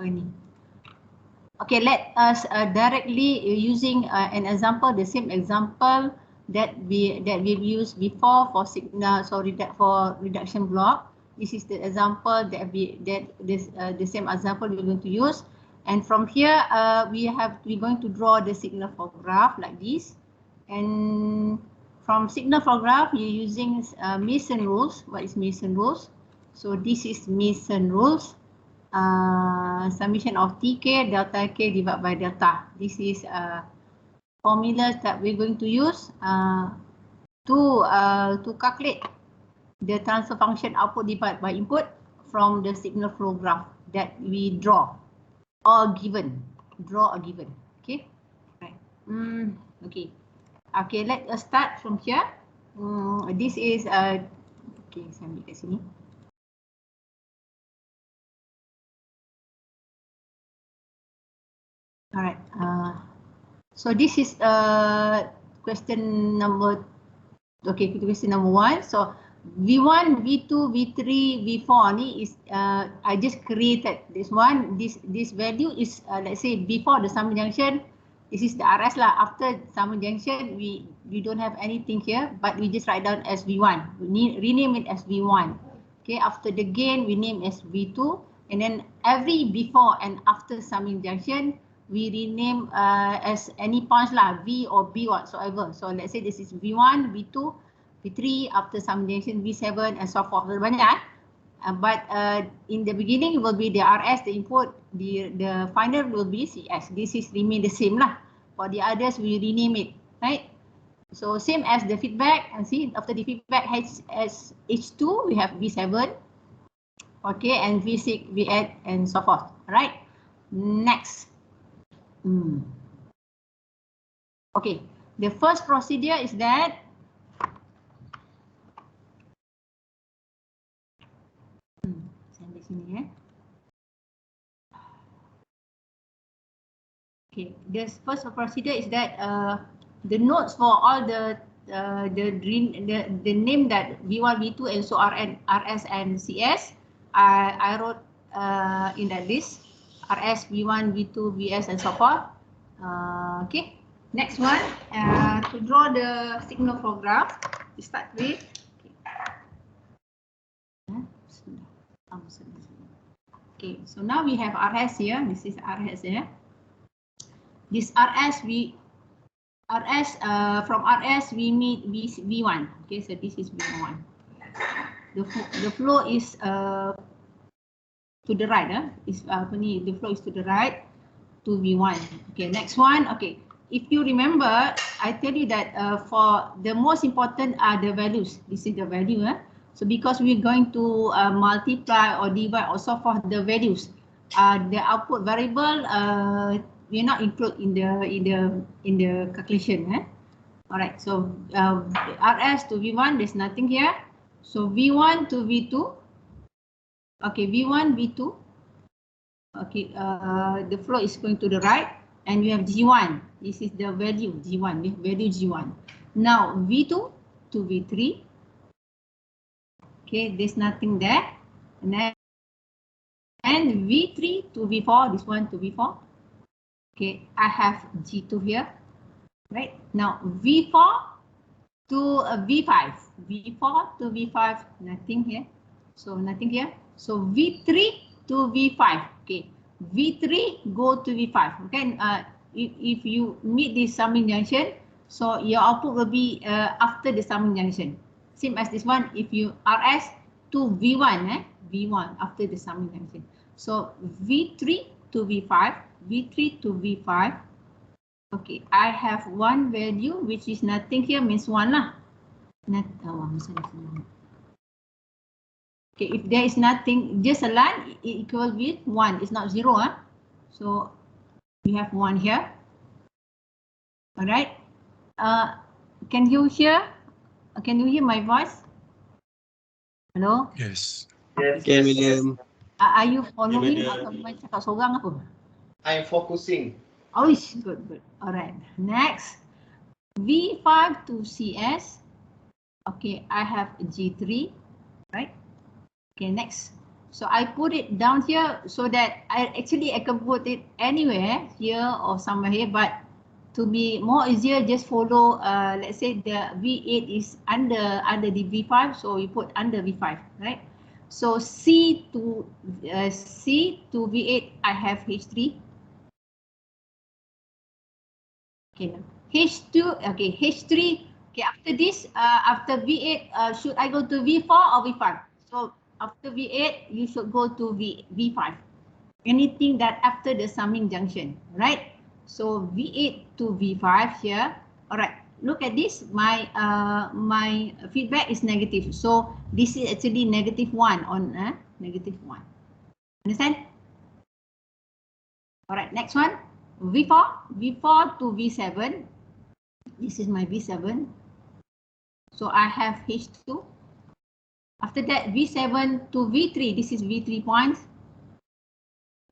ni. Okay, let us directly using an example, the same example that we've used before for signal, for reduction block. This is the example the same example we're going to use. And from here, we're going to draw the signal flow graph like this. And from signal flow graph, you're using Mason rules. What is Mason rules? So this is Mason rules. Summation of Tk delta K divided by delta. This is formulas that we're going to use to calculate the transfer function output divided by input from the signal flow graph that we draw or given. Okay, right. Okay. Okay, let us start from here. This is okay, saya ambil kat sini. Alright. So this is question number. Okay, question number 1. So V1, V2, V3, V4 ni is I just created this one. This value is let's say before the summing junction. This is the RS lah. After summing junction, we don't have anything here, but we just write down as V1. We rename it as V1. Okay, after the gain, we name as V2, and then every before and after summing junction, we rename as any points lah, V or B whatsoever. So let's say this is V1, V2, V3, after summing junction, V7, and so forth. Banyak. But in the beginning it will be the RS, the input, the final will be CS. This is remain the same lah. For the others, we rename it, right? So same as the feedback, and see after the feedback H2 we have V7, okay, and V6, V8, and so forth. Right? Next. Okay, the first procedure is that okay, the first procedure is that the nodes for all the name that V1, V2, and so RS and CS, I wrote in that list. RS, V1, V2, VS, and so forth. Okay, next one, to draw the signal flow graph, we start with. Okay, so now we have RS here. This is RS here. This RS from RS we meet V1. Okay, so this is V1. The flow is to the right. The flow is to the right to V1. Okay, next one. Okay, if you remember, I tell you that for the most important are the values. This is the value. So because we're going to multiply or divide or so forth the values, the output variable we not include in the calculation. All right. So RS to V1, there's nothing here. So V1 to V2. Okay, V1, V2. Okay, the flow is going to the right, and we have G1. This is the value G1. Value G1. Now V2 to V3. Okay, there's nothing there. And V3 to V4. This one to V4. Okay, I have G2 here. Right now V4 to V5. V4 to V5. Nothing here. So nothing here. So V3 to V5. Okay, V3 go to V5. Okay, if you meet this summing junction, so your output will be after the summing junction. Same as this one. If you RS to V1, V1 after the summing junction. So V3 to V5, V3 to V5. Okay, I have one value which is nothing here, means 1 lah. Okay, if there is nothing, just a line, it equal with 1. It's not 0. So we have 1 here. All right. Can you hear? Can you hear my voice? Hello? Yes. Yes. Okay, William. Are you following atau memang cakap seorang apa? I'm focusing. Oh, good, good. All right. Next, V5 to CS. Okay, I have G3, right? Okay, next. So I put it down here so that I can put it anywhere here or somewhere here, but to be more easier, just follow, let's say the V8 is under the V5, so you put under V5, right? So C to V8, I have H3. Okay, H2, okay, H3. Okay, after this, after V8, should I go to V4 or V5? So after V8, you should go to V5. Anything that after the summing junction, right? So V8 to V5 here. All right, look at this. My feedback is negative. So this is actually -1 on -1. Understand? All right, next one. V4 to V7. This is my V7. So I have H2. After that, V7 to V3. This is V3 points.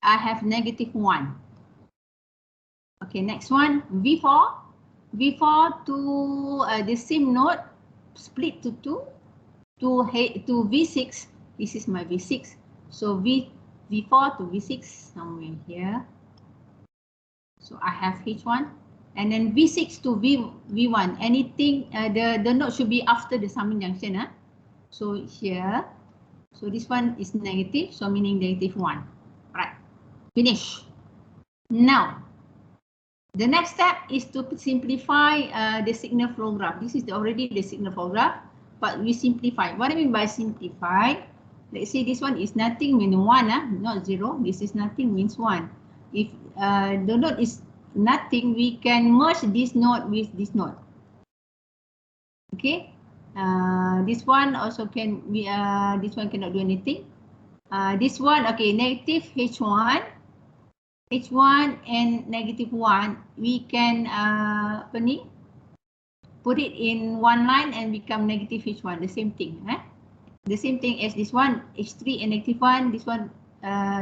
I have -1. Okay, next one, V4 to the same node, split to 2 to V6. This is my V6. So V4 to V6 somewhere here. So I have H1, and then V6 to V1. Anything the node should be after the summing junction. So here, so this one is negative, so meaning -1. Right, finish. Now, the next step is to simplify the signal flow graph. This is already the signal flow graph, but we simplify. What I mean by simplify? Let's say this one is nothing means 1, not 0. This is nothing means 1. If the node is nothing, we can merge this node with this node. Okay. This one also can be. This one cannot do anything. This one, okay, negative H1 and -1, we can put it in one line and become negative H1, the same thing. The same thing as this one, H3 and -1, this one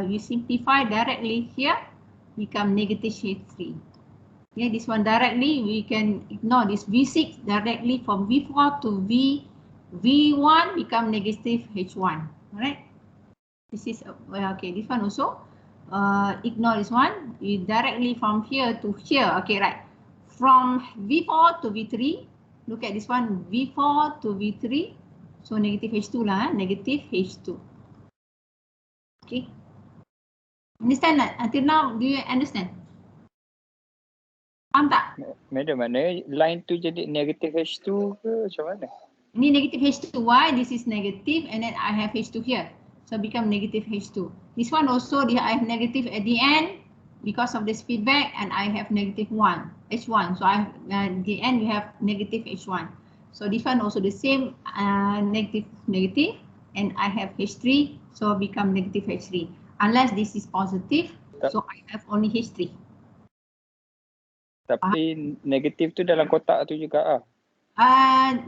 we simplify directly here, become negative H3. Yeah, this one directly, we can ignore this V6 directly from V4 to V1 become negative H1. All right. This is, okay, this one also. Ignore this one. We directly from here to here. Okay, right. From V4 to V3. Look at this one. V4 to V3. So negative H2 lah. Negative H2. Okay. Understand that? Until now, do you understand? Faham tak? Madam, mana line tu jadi negative H2 ke macam mana? Ini negative H2. Why? This is negative and then I have H2 here. So become negative H2. This one also I have negative at the end because of this feedback, and I have -1 H1. So I at the end we have negative H1. So this one also the same, negative, and I have H3, so become negative H3. Unless this is positive, so I have only H3. Tapi negatif tu dalam kotak tu juga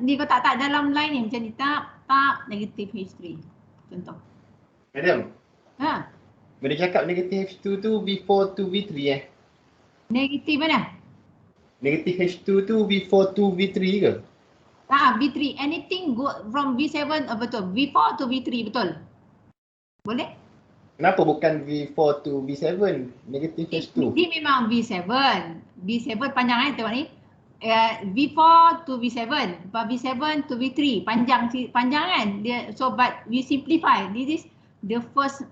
Di kotak tak dalam line ni macam ni, tak negative H3. Contoh. Madam. Bila cakap negative H2 tu V4 to V3 Negatif mana? Negative H2 tu V4 to V3 ke? V3. Anything go from V7, betul. V4 to V3, betul. Boleh? Kenapa bukan V4 to V7? Negative H2. Dia memang V7. V7 panjang tengok ni. V4 to V7, V7 to V3, panjang kan? So but we simplify. This is the first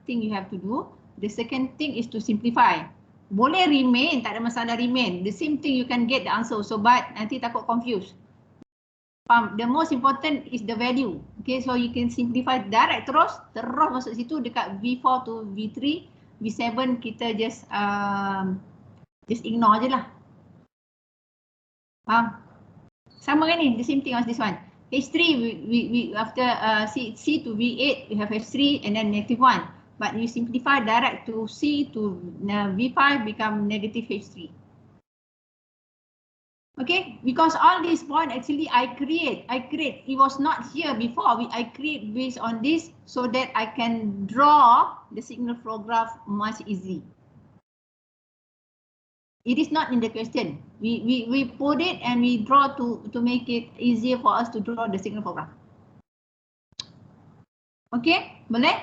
thing you have to do. The second thing is to simplify. Boleh remain, tak ada masalah remain. The same thing you can get the answer also, but nanti takut confused. The most important is the value. Okay, so you can simplify direct terus masuk situ dekat V4 to V3, V7 kita just ignore je lah. Faham? Sama kan ni, the same thing as this one. H3, we after C to V8, we have H3 and then -1. But you simplify direct to C to V5 become negative H3. Okay, because all these points actually I create. It was not here before. I create based on this so that I can draw the signal flow graph much easy. It is not in the question. We put it and we draw to make it easier for us to draw the signal flow graph. Okay, boleh?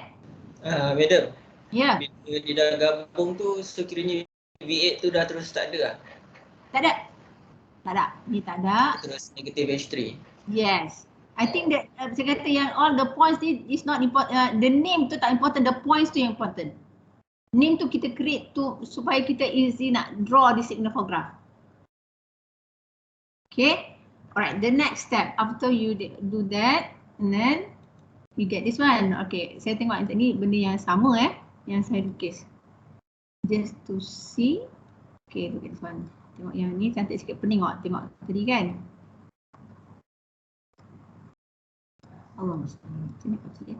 Madam, Ya, bila dia dah gabung tu sekiranya V8 tu dah terus tak ada lah. tak ada. Tak ada. Ni tak ada. Terus negative H3. Yes. I think that saya kata yang all the points ni is not important. The name tu tak important, the points tu yang important. Name tu kita create tu supaya kita easy nak draw the signal for graph. Okay. Alright, the next step after you do that and then you get this one. Okay, saya tengok ni benda yang sama yang saya lukis. Just to see. Okay, look at this one. Tengok yang ni cantik sikit, pening tengok tadi kan. Allah mustahil. Sini apa sikit.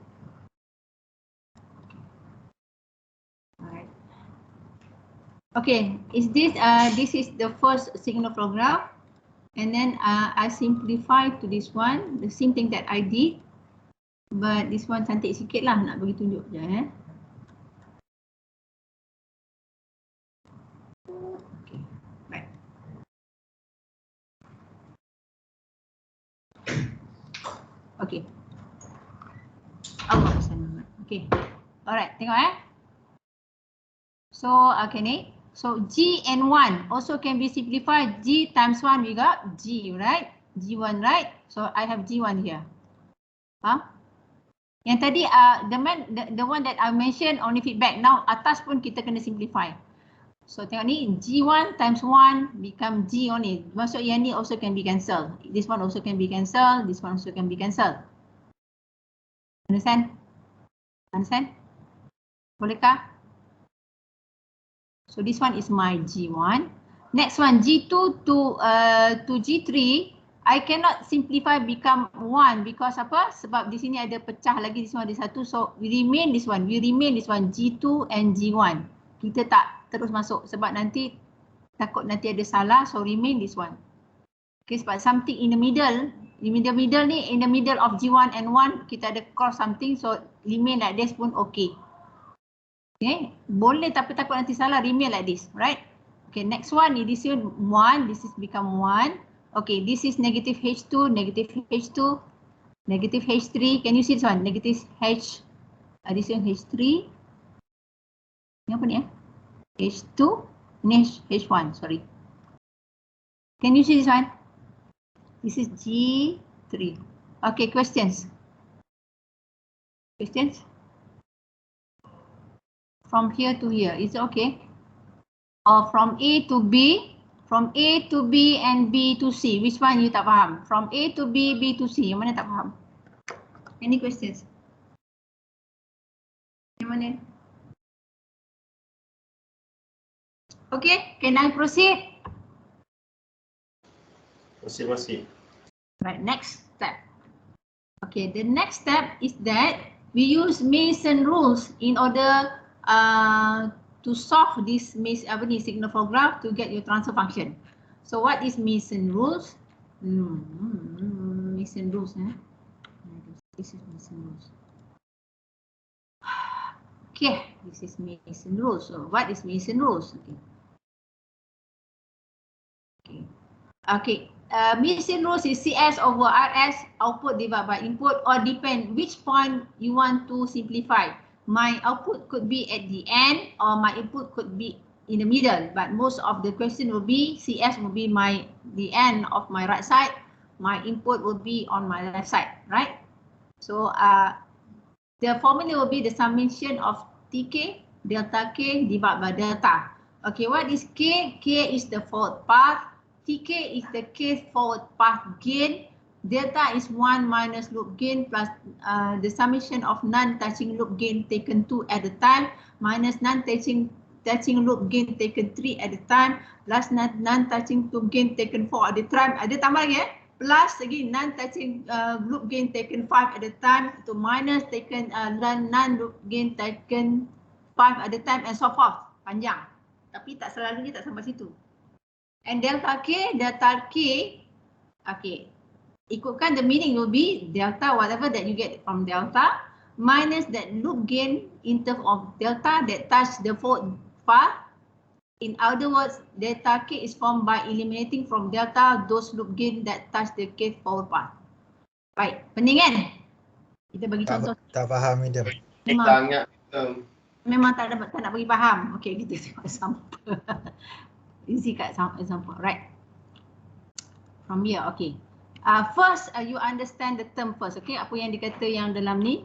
Alright. Okay, is this is the first signal flow graph, and then I simplify to this one, the same thing that I did, but this one cantik sikit lah, nak bagi tunjuk je Okay, right. Okay. Allah Subhanahu. Okay. Alright, tengok So, okay ni. So, G and 1 also can be simplified. G times 1 we got G, right? G1, right? So, I have G1 here. Yang tadi, the one that I mentioned only feedback. Now, atas pun kita kena simplify. So, tengok ni. G1 times 1 become G only. Maksud yang ni also can be cancelled. This one also can be cancelled. This one also can be cancelled. Understand? Understand? Bolehkah? So this one is my G1. Next one, G2 to G3, I cannot simplify become 1 because apa? Sebab di sini ada pecah lagi, di sini ada satu. So we remain this one. We remain this one, G2 and G1. Kita tak terus masuk sebab nanti takut nanti ada salah. So remain this one. Okay, sebab something in the middle. In the middle ni, in the middle of G1 and 1, kita ada cross something. So remain like this pun okay. Okay, boleh tapi takut nanti salah, remain like this, right? Okay, next one, this is 1, this is become 1. Okay, this is negative H2, negative H2, negative H3. Can you see this one? Negative H, this is H3. Ini apa ni H2, ini H1, sorry. Can you see this one? This is G3. Okay, questions? Questions? From here to here, is it okay? Or from A to B, from A to B and B to C, which one you tak faham? From A to B, B to C, yang mana tak faham? Any questions? Yang mana? Okay, can I proceed? Proceed. Right, next step. Okay, the next step is that we use Mason rules in order to solve this signal flow graph to get your transfer function. So what is Mason rules? Mason rules, This is Mason rules. Okay, this is Mason rules. So what is Mason rules? Okay. Mason rules is CS over RS, output divided by input, or depend which point you want to simplify. My output could be at the end or my input could be in the middle, but most of the question will be CS will be the end of my right side, my input will be on my left side, right? So the formula will be the summation of TK delta K divided by delta. Okay, what is K? K is the forward path, TK is the K forward path gain, delta is 1 minus loop gain plus the summation of non-touching loop gain taken 2 at a time minus non-touching loop gain taken 3 at a time plus non-touching loop gain taken 4 at a time. Ada tambah lagi plus lagi non-touching loop gain taken 5 at a time to minus taken non-loop gain taken 5 at a time and so forth. Panjang. Tapi tak selalunya tak sampai situ. And delta K, okay. Ikutkan the meaning will be delta whatever that you get from delta minus that loop gain in terms of delta that touch the forward path. In other words, delta K is formed by eliminating from delta those loop gain that touch the K forward path. Baik, pening kan? Kita bagi contoh. Tak faham medium. Sangat. Memang tak nak bagi faham. Okay, kita tengok example. Easy kat example, right? From here, okay. First, you understand the term first, okay? Apa yang dikata yang dalam ni?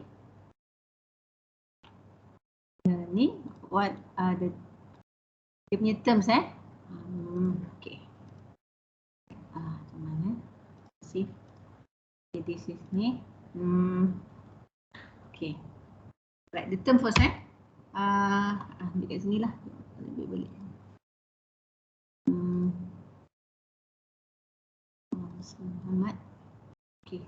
Ni, what are the dia punya terms, okay. Macam mana? See, okay, this is ni. Okay. Right, the term first, dekat sini lah. Lebih balik. Muhammad. Okay.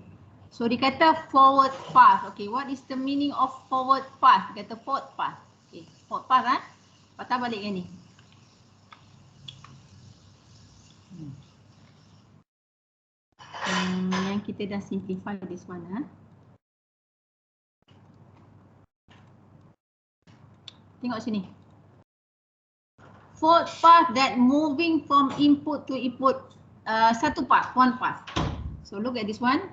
So dikata forward path. Okay, what is the meaning of forward path? Dikata forward path. Okay, forward path patah balik yang ni. Yang kita dah simplify this one. Tengok sini. Forward path that moving from input to input, satu path, one path. So look at this one.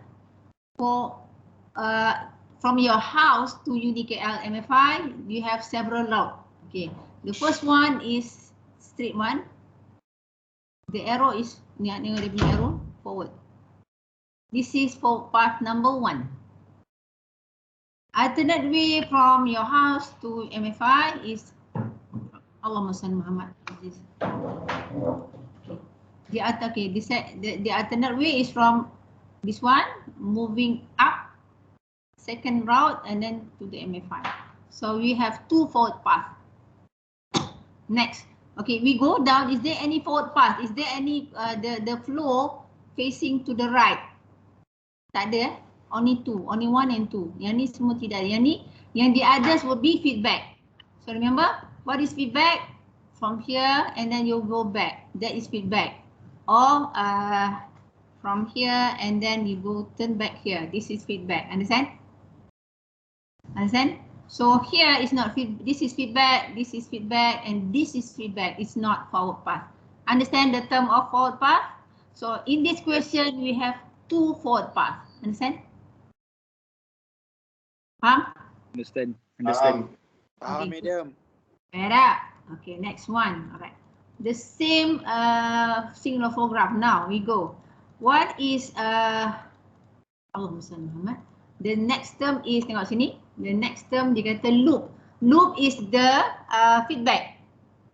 For from your house to UniKL MFI, you have several routes. Okay, the first one is straight one. The arrow is ni tengok dia punya arrow forward. This is for path number 1. Alternate way from your house to MFI is Allahumma salli Muhammad. Okay. The alternate way is from this one moving up, second route, and then to the MFI. So we have 2 forward paths. Next, okay, we go down. Is there any forward path? Is there any the flow facing to the right? Tak ada. Only 2, only 1 and 2. Yang ni semua tidak ada. Yang ni, yang the others will be feedback. So remember, what is feedback? From here and then you go back. That is feedback. Or from here and then you go turn back here. This is feedback. Understand? Understand? So here is not this is feedback, this is feedback, and this is feedback. It's not forward path. Understand the term of forward path? So in this question we have 2 forward paths. Understand? Faham? Understand. Faham medium. Better. Okay, next one. Alright. The same signal flow graph. Now we go. What is Allahumma salli Muhammad. The next term is, tengok sini. The next term dia kata loop. Loop is the feedback.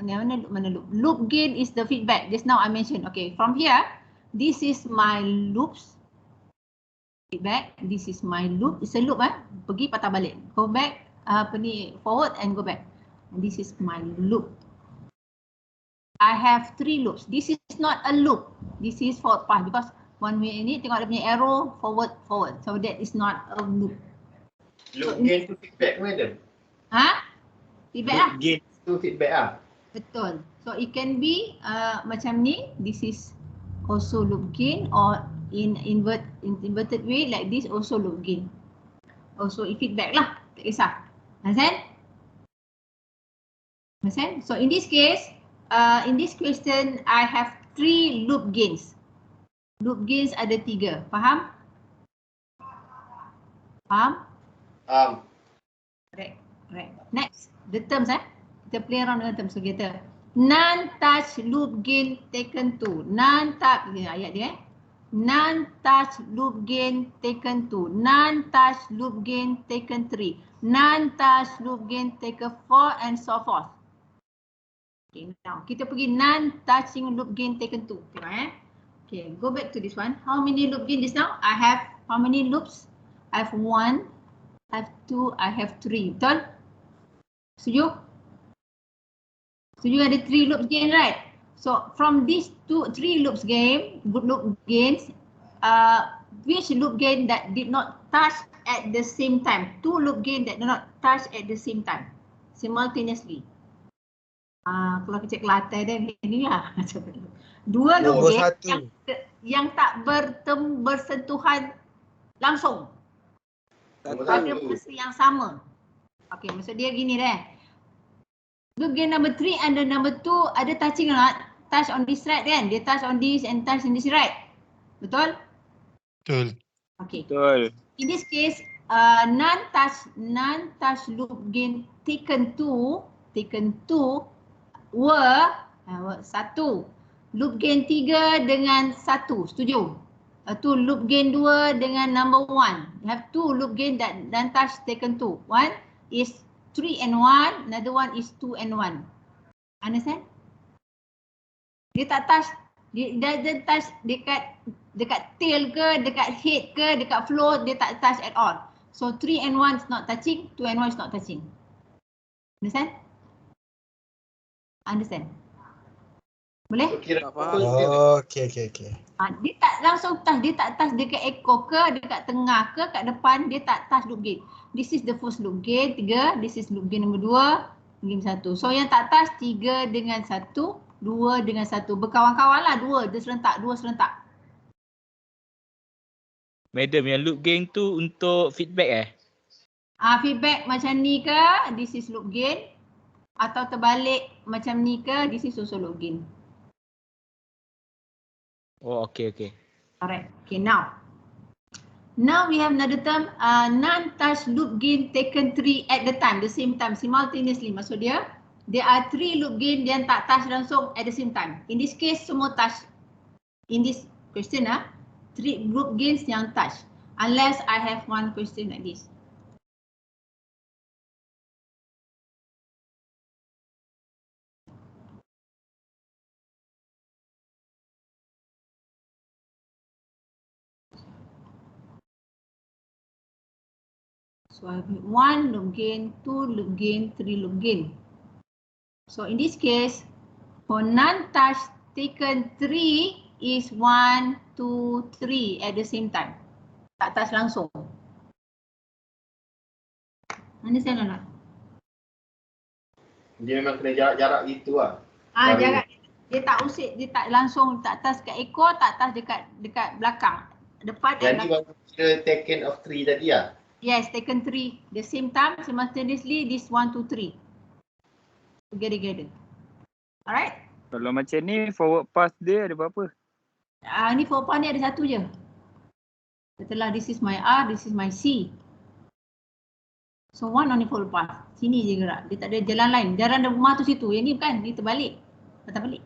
Mana loop? Loop gain is the feedback. Just now I mentioned. Okay, from here, this is my loops. Feedback. This is my loop. It's a loop. Pergi patah balik. Go back. Forward and go back. And this is my loop. I have 3 loops. This is not a loop. This is forward path because one way ini tengok dia punya arrow forward. So that is not a loop. Loop gain to feedback madam. Feedback lah. Loop gain to feedback Betul. So it can be macam ni. This is also loop gain, or in inverted way like this also loop gain. Also feedback lah. Tak kisah. Understand? So in this case, in this question I have 3 loop gains. Loop gains ada 3. Faham? Right. Next, the terms kita play around dengan terms. So kita non-touch loop gain taken to. Non-touch, ayat dia non-touch loop gain taken to. Non-touch loop gain taken 3. Non-touch loop gain taken 4 and so forth. Okay, now kita pergi non-touching loop gain taken 2. Tengok Okay, go back to this one. How many loop gain this now? I have how many loops? I have 1, I have 2, I have 3. Betul? Setuju? Setuju ada 3 loops gain, right? So from these 3 loops gain, loop gains, which loop gain that did not touch at the same time? 2 loop gain that did not touch at the same time, simultaneously. Kalau kita cek latar dia ni lah. 2 loop gain yang tak bersentuhan langsung pada masa yang sama. Okay, maksud dia gini deh. Loop gain number 3 and the number 2 ada touching not? Touch on this right kan? Dia touch on this and touch on this right. Betul? Betul. Okay. Betul. In this case, non-touch loop gain taken to were satu. Loop gain 3 dengan 1. Setuju? Tu loop gain 2 dengan number 1. You have 2 loop gain that non-touch taken to. One is 3 and 1, another one is 2 and 1. Understand? Dia tak touch, dia touch dekat tail ke, dekat head ke, dekat floor, dia tak touch at all. So 3 and 1 is not touching, 2 and 1 is not touching. Understand? Understand? Boleh? Okey. Dia tak langsung touch, dia tak touch dekat ekor ke, dekat tengah ke, kat depan, dia tak touch loop gain. This is the first loop gain 3, this is loop gain nombor 2, gain 1. So yang tak touch 3 dengan 1, 2 dengan 1. Berkawan-kawan lah 2, dia serentak, 2 serentak. Madam, yang loop gain tu untuk feedback Feedback macam ni ke, this is loop gain. Atau terbalik macam ni ke, this is also loop gain. Oh, okay. Alright, okay, now we have another term, non-touch loop gain taken 3 at the time, the same time, simultaneously. Maksud dia, there are 3 loop gain yang tak touch langsung at the same time. In this case, semua touch. In this question, 3 loop gains yang touch. Unless I have one question like this. So I have 1 loop gain, 2 loop gain, 3 loop gain. So in this case, for non-touch taken 3 is 1, 2, 3 at the same time. Tak touch langsung. Understand or not? Dia memang kena jarak-jarak gitu lah. Jarak dia tak usik, dia tak langsung tak touch kat ekor, tak touch dekat belakang. Depan dan Jadi baru kira taken of 3 tadi lah. Yes, taken 3 the same time simultaneously, this 1, 2, 3 together. Alright? Kalau macam ni, forward pass dia ada berapa? Ni forward pass ni ada satu je. Setelah this is my R, this is my C. So one only forward pass. Sini je gerak. Dia tak ada jalan lain. Jalan rumah tu situ. Yang ni bukan, ni terbalik. Patah balik.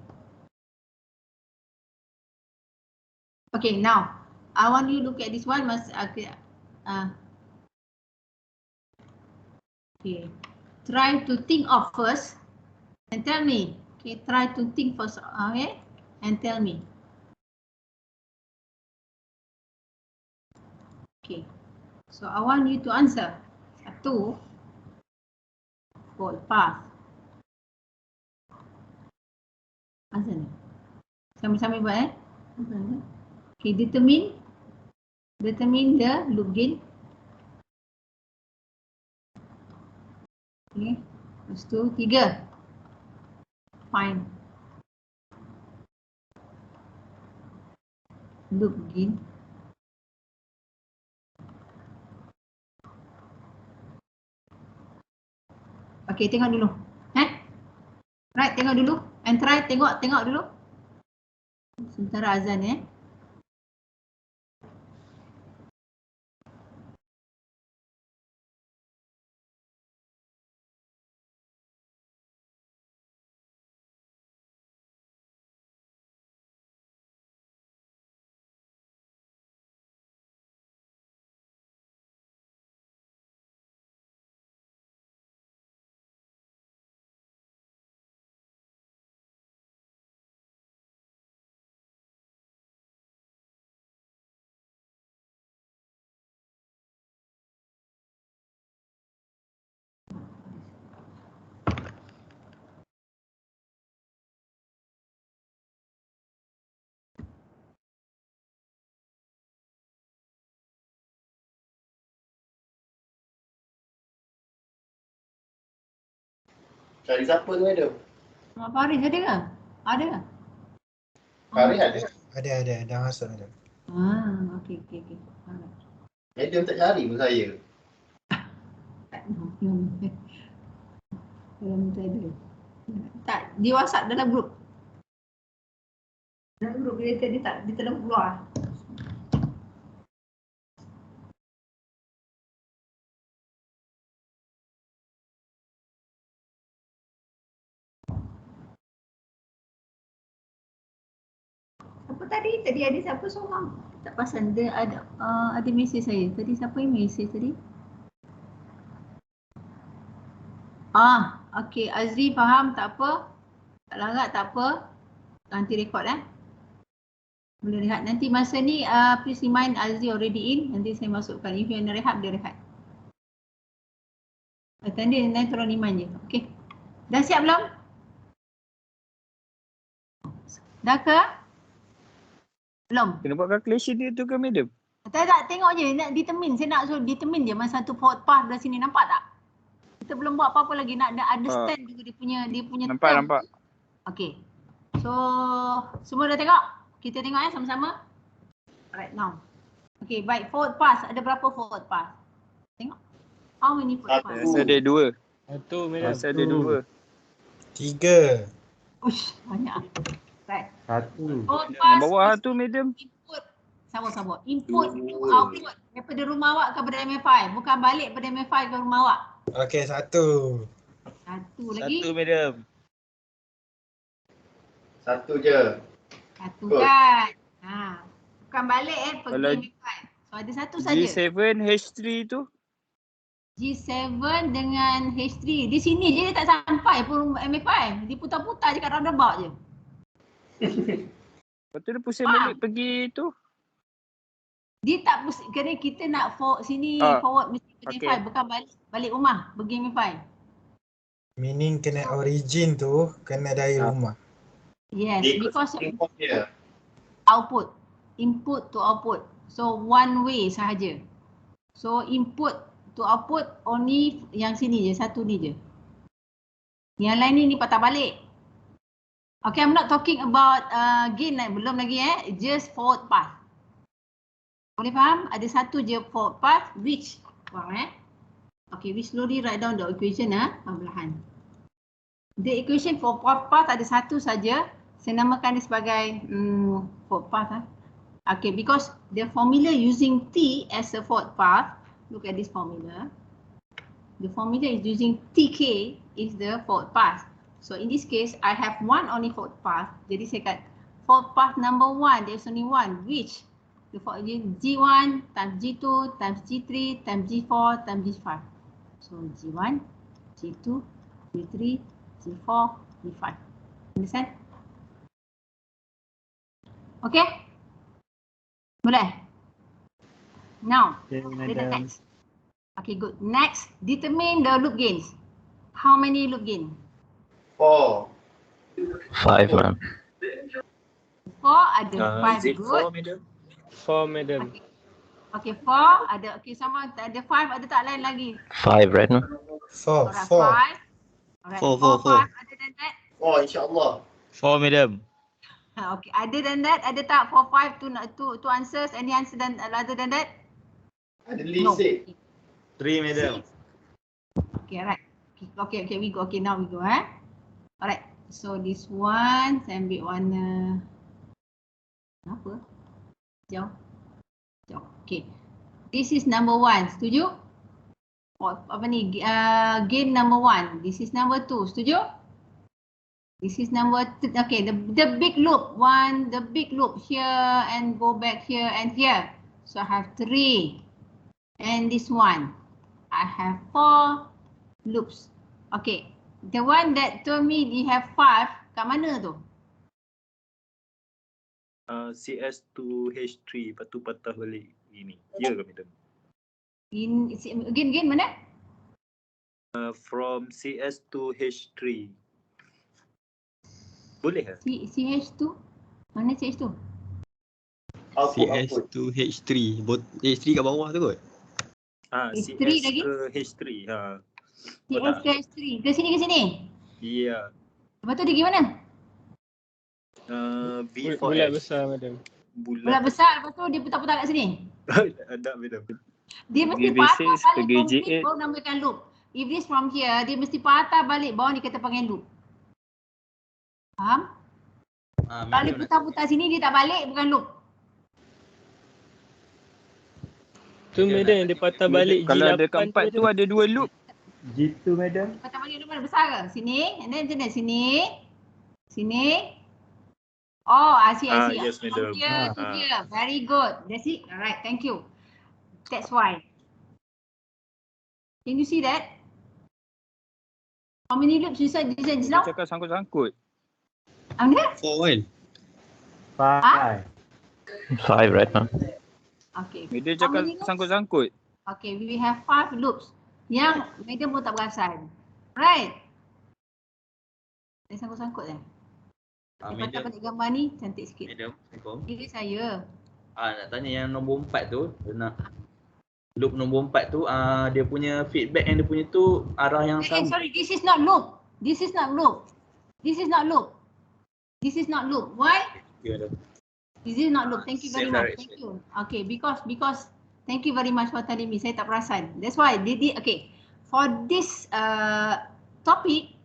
Okay, now I want you look at this one. Okay, try to think of first and tell me. Okay, try to think first, okay, and tell me. Okay, so I want you to answer. Satu, forward path. Answer ni. Sama-sama buat Okay, determine the loop gain. Okay, lepas tu 3. Find loop gain. Okay, tengok dulu. Right, tengok dulu. And try, tengok dulu. Sementara azan Cari siapa tu madam? Mak Faris ada ke? Ada ke? Faris ada. Ada, dah masuk ada. Okay. Alright. Madam tak cari pun saya. Tak, di WhatsApp dalam grup. Dalam grup dia tak keluar. Apa tadi? Tadi ada siapa seorang? Tak pasal ada mesej saya. Tadi siapa yang mesej tadi? Okey, Azri faham, tak apa. Tak larat, tak apa. Nanti rekod boleh rehat. Nanti masa ni please remind Azri already in. Nanti saya masukkan. If you nak rehat, dia rehat. Nanti turun remind je. Okey. Dah siap belum? Dah ke? Belum? Kena buat calculation dia tu ke madam? Tak, tengok je. Nak determine. Saya nak suruh determine je masa satu forward path dari sini. Nampak tak? Kita belum buat apa-apa lagi. Nak understand juga dia punya Nampak, term. nampak. Okay. So, semua dah tengok? Kita tengok sama-sama. Alright, now. Okay, baik. Forward path. Ada berapa forward path? Tengok. How many forward path? Rasa ada 2. Satu, madam. Rasa ada 2. 3. Ush, banyak. Right. Satu. Forward Yang path. bawah tu madam. Input. Sabar. Input to output. Daripada rumah awak kepada MFI. Bukan balik daripada MFI ke rumah awak. Okey, 1. Satu lagi. Satu madam. Satu je. Satu kan. Bukan balik pergi Kalau MFI. So ada satu saja. G7 H3 tu. G7 dengan H3. Di sini je dia tak sampai pun MFI. Dia putar-putar je kat roundabout je. Lepas tu dia pusing balik pergi tu. Dia tak pusing. Kerana kita nak sini forward mesti pergi okay. MFI. Bukan balik rumah pergi MFI. Meaning kena origin tu kena dari rumah. Yes, because Import dia. output. Input to output. So one way sahaja. So input to output only yang sini je, satu ni je. Yang lain ni patah balik. Okay, I'm not talking about gain belum lagi just forward path. Boleh faham? Ada satu je forward path which okay, we slowly write down the equation perlahan. The equation for forward path ada satu saja. Saya namakan dia sebagai forward path. Okay, because the formula using T as a forward path, look at this formula. The formula is using TK is the forward path. So in this case, I have one only forward path. Jadi saya kata forward path number 1, there's only one, which the G1 times G2 times G3 times G4 times G5. So G1, G2, G3, G4, G5. Understand? Okay? Boleh? Now, the next. Okay, good. Next, determine the loop gains. How many loop gain? 4. 5, ma'am. 4 ada 5 Is it good. 4 madam? 4, madam. Okay, 4 ada. Okay, sama ada 5 ada tak lain lagi? 5, right, ma'am? 4. Alright, 5. Alright, 4. Other than that? Oh, insyaAllah. 4, madam. Okay, other than that, ada tak 4, 5, two answers? Any answer other than that? Ada list 6. 3, madam. Okay, alright. Okay, we go. Okay, now we go. Alright, so this one, saya ambil warna apa? Jauh. Okay, this is number 1. Setuju? Apa ni? Gain number 1. This is number 2. Setuju? This is number 3. Okay, the big loop. The big loop here and go back here and here. So I have 3. And this one, I have 4 loops. Okay, the one that told me you have 5, kat mana tu? CS2H3, lepas tu patah balik ini. Ya ke madam? Again, mana? From CS2H3. Boleh ke? CH2? Mana CH2? Output. CS2H3. H3 kat bawah tu kot. H3 CS lagi? ke H3. CS ke H3? Ke sini? Ya. Lepas tu dia pergi mana? V4H. Bulat besar, madam. Bulat besar, lepas tu dia putar-putar kat sini. Ada madam. Dia mesti VB6 patah balik ke from G8. this, baru namakan loop. If this from here, dia mesti patah balik bawah ni kita panggil loop. Faham? Kalau dia putar-putar sini, dia tak balik, bukan loop. Tu, madam, dia patah balik Kalau G8 ada keempat tu ada 2 loop. G2, madam. Patah balik loop mana besar ke? Sini, and then macam mana? Sini. Oh, I see. Yes, From madam. here to here. Very good. That's it. All right. Thank you. That's why. Can you see that? How many loops you said just Dia now? cakap sangkut-sangkut. Angga? 4 kan? 5. 5 right ma'am. Okay. Dia How cakap many loops? sangkut-sangkut. Okay, we have 5 loops. Yang madam pun tak perasan. Right? Dia sangkut-sangkut eh? Lepas Madam, balik gambar ni cantik sikit. Madam, Assalamualaikum. Ini saya. Nak tanya yang nombor 4 tu, loop nombor 4 tu, dia punya feedback yang dia punya tu arah yang sama. Sorry, this is not loop. This is not loop. This is not loop. This is not loop. Why? Okay, madam. This is not loop. Thank you very Same much. direction. Thank you. Okay, because thank you very much for telling me. Saya tak perasan. That's why okay. For this topic,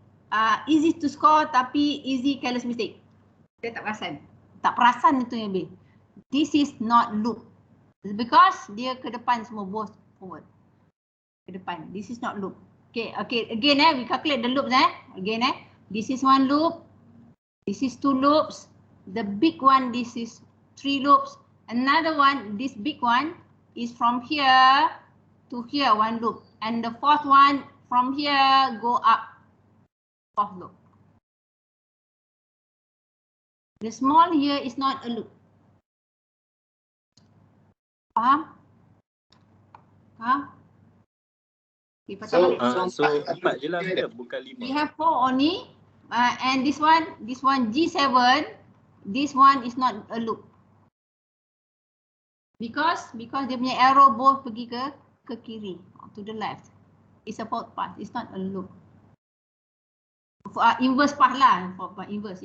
easy to score tapi easy careless mistake. Saya tak perasan. Tak perasan itu yang B. This is not loop. Because dia ke depan semua, both forward. Ke depan. This is not loop. Okay. Again we calculate the loops Again This is 1 loop. This is 2 loops. The big one, this is 3 loops. Another one, this big one is from here to here, 1 loop. And the 4th one from here go up, 4th loop. The small here is not a loop. Faham? Okay, So 4 je lah madam, bukan we 5. have 4 only. And this one G7, this one is not a loop. Because dia punya arrow both pergi ke kiri, to the left. It's a forward path, it's not a loop. Inverse path lah, inverse.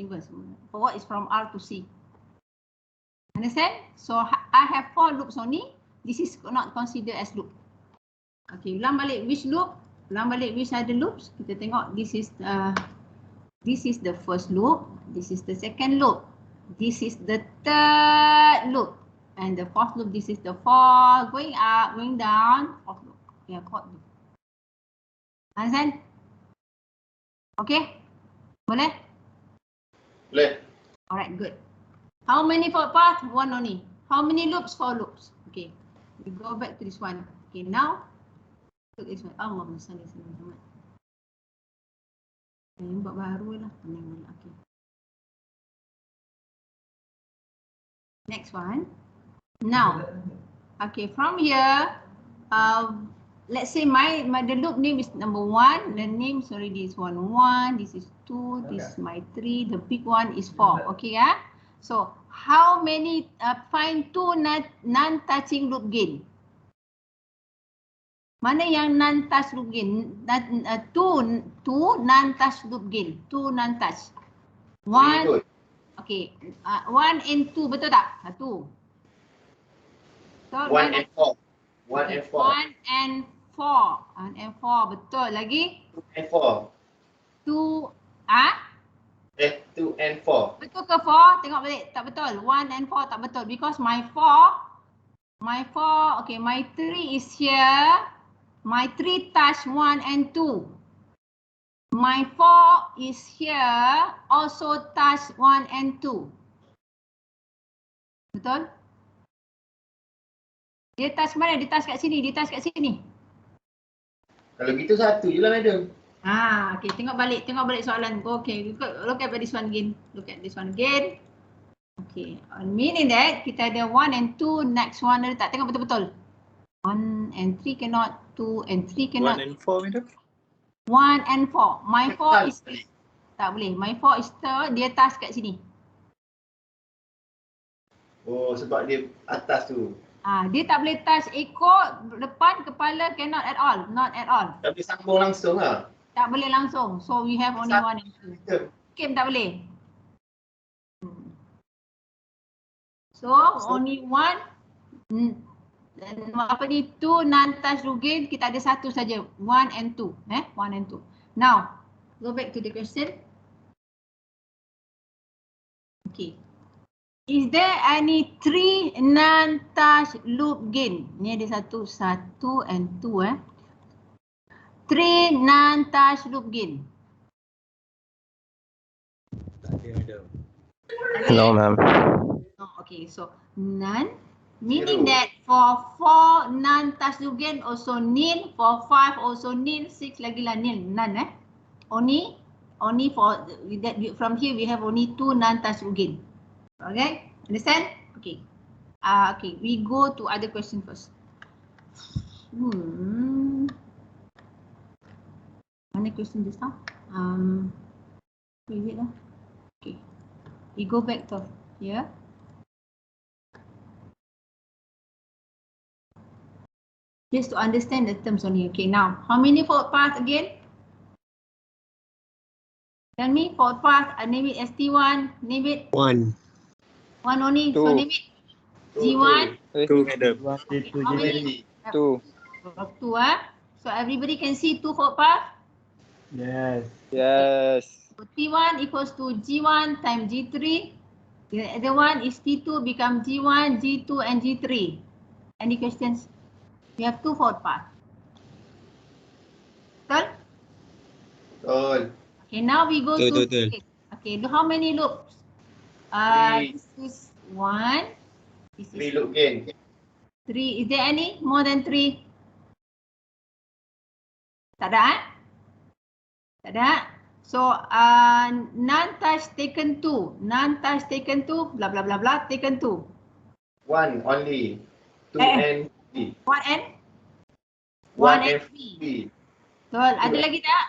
Forward is from R to C. Understand? So I have 4 loops only. This is not considered as loop. Okay, ulang balik which loop? Ulang balik which other loops? Kita tengok this is the first loop. This is the second loop. This is the third loop. And the 4th loop, this is the 4th, going up, going down, 4th loop. Yeah, 4th loop. Understand? Okay? Boleh? Boleh. Alright, good. How many forward path? 1 only. How many loops? 4 loops. Okay. We go back to this one. Okay, now look this one. Allahumma salli ala Muhammad. Ini buat baru lah. Okay. Next one. Now, okay, from here, let's say the loop name is number 1. The name is already is 1, this is 2, this is my 3, the big one is 4. Okay, so how many find 2 non-touching loop gain? Mana yang non-touch loop gain? 2 non-touch loop gain. 2 non-touch. 1. Okay. 1 and 2 betul tak? 1. So 1 and 4. 1 and 4. 1 and 4. 1 and 4 betul. Lagi? 2 and 4. 2 2 and 4. betul ke 4? Tengok balik. Tak betul. 1 and 4 tak betul. Because my 4, okay, my 3 is here. My 3 touch 1 and 2. My 4 is here. Also touch 1 and 2. Betul? Dia touch mana? Dia touch kat sini. Dia touch kat sini. Kalau gitu 1 je lah madam. Okay, tengok balik soalan. Okay, look at this one again. Look at this one again. Okay, meaning that kita ada 1 and 2, next one ada tak? Tengok betul-betul. 1 and 3 cannot, 2 and 3 cannot. 1 and 4 madam. 1 and 4. My 4 is tak boleh. My 4 is third, dia touch kat sini. Oh, sebab dia atas tu. Dia tak boleh touch ekor, depan, kepala, cannot at all. Not at all. Tapi sambung langsung lah. Tak boleh langsung. So we have only 1 and 2. Okay, tak boleh. So only 1. Apa ni, 2 non-touch loop gain, kita ada 1 saja. 1 and 2. 1 and 2. Now, go back to the question. Okay. Is there any 3 non-touch loop gain? Ni ada 1 and 2 3 non-touch loop gain. Tak ada madam. No, ma'am. No, okay, so none. Meaning that for 4 non-touch loop gain also nil, for 5 also nil, 6 lagi lah nil, none Only for that from here we have only 2 non-touch loop gain. Okay, understand? Okay. Okay, we go to other question first. Mana question just now? Where is it lah? Okay, we go back to here. Just to understand the terms only. Okay, now how many forward paths again? Tell me forward path. I name it ST1. Name it 1. 1 only. So name it G1. 2, madam. How many? 2. 2. So everybody can see 2 forward paths. Yes. Yes. So T1 equals to G1 times G3. The other one is T2 become G1, G2 and G3. Any questions? We have 2 forward paths. Betul? Betul. Okay, now we go to okay, how many loops? This is 1. This is 3 loop gain. 3. Is there any more than 3? Tak ada, Tak ada. So non-touch taken 2. Non-touch taken 2. Blah blah blah blah. Taken 2. 1 only. 2 and 3. 1 and 1 and and 3. Betul. Ada lagi tak?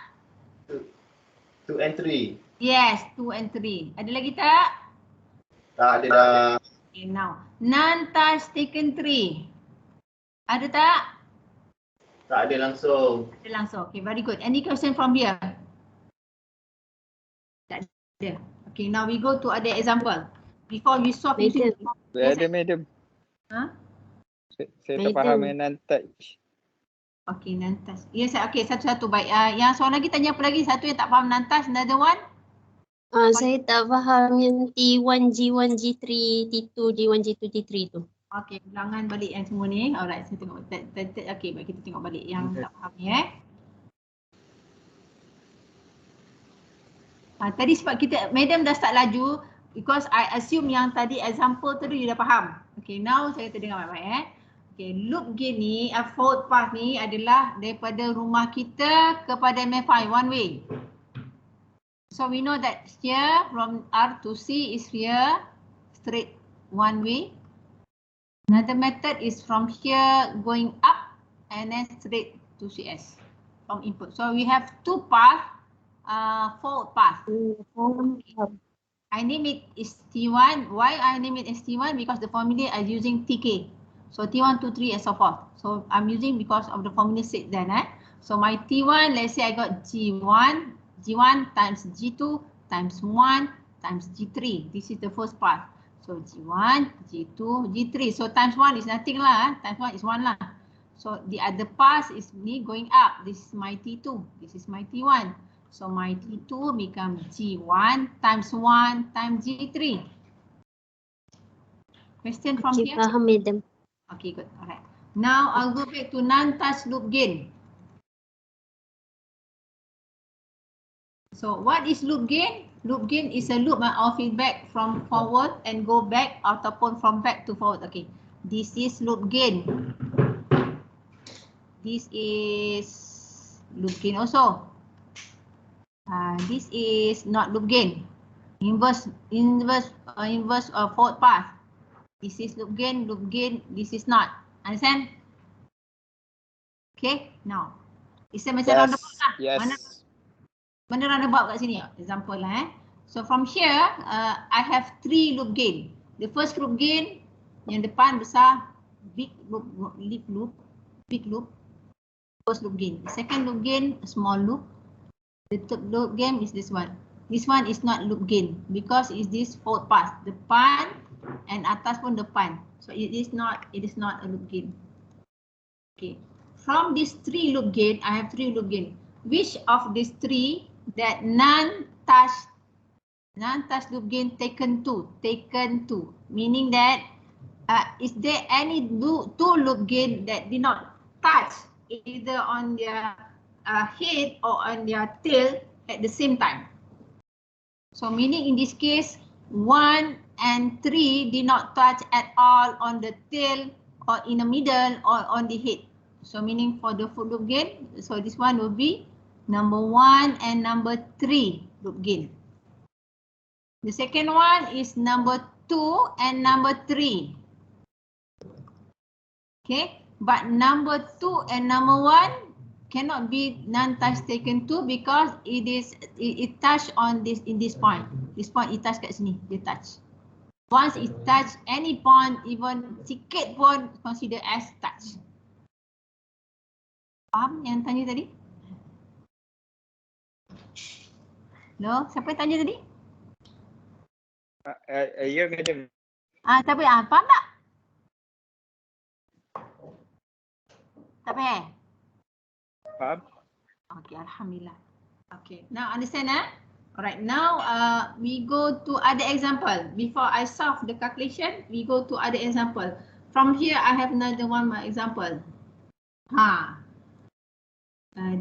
2 and 3. Yes, 2 and 3. Ada lagi tak? Tak ada dah. Okay, now. Non-touch taken 3. Ada tak? Tak ada langsung. Ada langsung. Okay, very good. Any question from here? Tak ada. Okay, now we go to other example. Before we solve into... Ada madam. Huh? Saya tak faham yang non-touch. Okay, non-touch. Yes, okay, satu-satu. Baik. Yang soalan lagi tanya apa lagi? Satu yang tak faham non-touch, another one? Saya tak faham yang T1, G1, G3, T2, G1, G2, G3 tu. Okay, ulangan balik yang semua ni. Alright, saya tengok. Okay, baik, kita tengok balik yang tak faham ni Tadi sebab kita, madam dah start laju because I assume yang tadi example tadi you dah faham. Okay, now saya terdengar baik-baik Okay, loop gain ni, forward path ni adalah daripada rumah kita kepada MFI, one way. So we know that here from R to C is here, straight one way. Another method is from here going up and then straight to CS from input. So we have 2 paths, forward path. I name it is T1. Why I name it as T1? Because the formula are using TK. So T1, 2, 3 and so forth. So I'm using because of the formula set then. So my T1, let's say I got G1 times G2 times 1 times G3. This is the first path. So G1, G2, G3. So times 1 is nothing lah. Times 1 is 1 lah. So the other path is me going up. This is my T2. This is my T1. So my T2 become G1 times 1 times G3. Question from here? Faham, madam. Okay, good. Alright. Now I'll go back to non-touch loop gain. So what is loop gain? Loop gain is a loop of feedback from forward and go back ataupun from back to forward. Okay, this is loop gain. This is loop gain also. This is not loop gain. Inverse forward path. This is loop gain, this is not. Understand? Okay, now. It's a macam roundabout lah. Yes. Mana roundabout kat sini? Example lah So from here, I have 3 loop gain. The first loop gain, yang depan besar, big loop, big loop. First loop gain. The second loop gain, a small loop. The third loop gain is this one. This one is not loop gain because it's this forward path. Depan and atas pun depan. So it is not a loop gain. Okay. From these 3 loop gain, I have 3 loop gain. Which of these 3 that non-touch loop gain taken 2? Meaning that is there any 2 loop gain that did not touch either on their head or on their tail at the same time? So meaning in this case, 1 and 3 did not touch at all on the tail or in the middle or on the head. So meaning for the foot loop gain, so this one will be number 1 and number 3 loop gain. The second one is number 2 and number 3. Okay, but number 2 and number 1 cannot be non-touch taken 2 because it touch on this in this point. This point it touch kat sini, dia touch. Once it touch any point, even sikit pun consider as touch. Faham yang tanya tadi? No, siapa yang tanya tadi? Ya, madam. Tapi faham tak? Tak faham? Faham? Okay, alhamdulillah. Okay, now understand Alright, now we go to other example. Before I solve the calculation, we go to other example. From here, I have another one more example.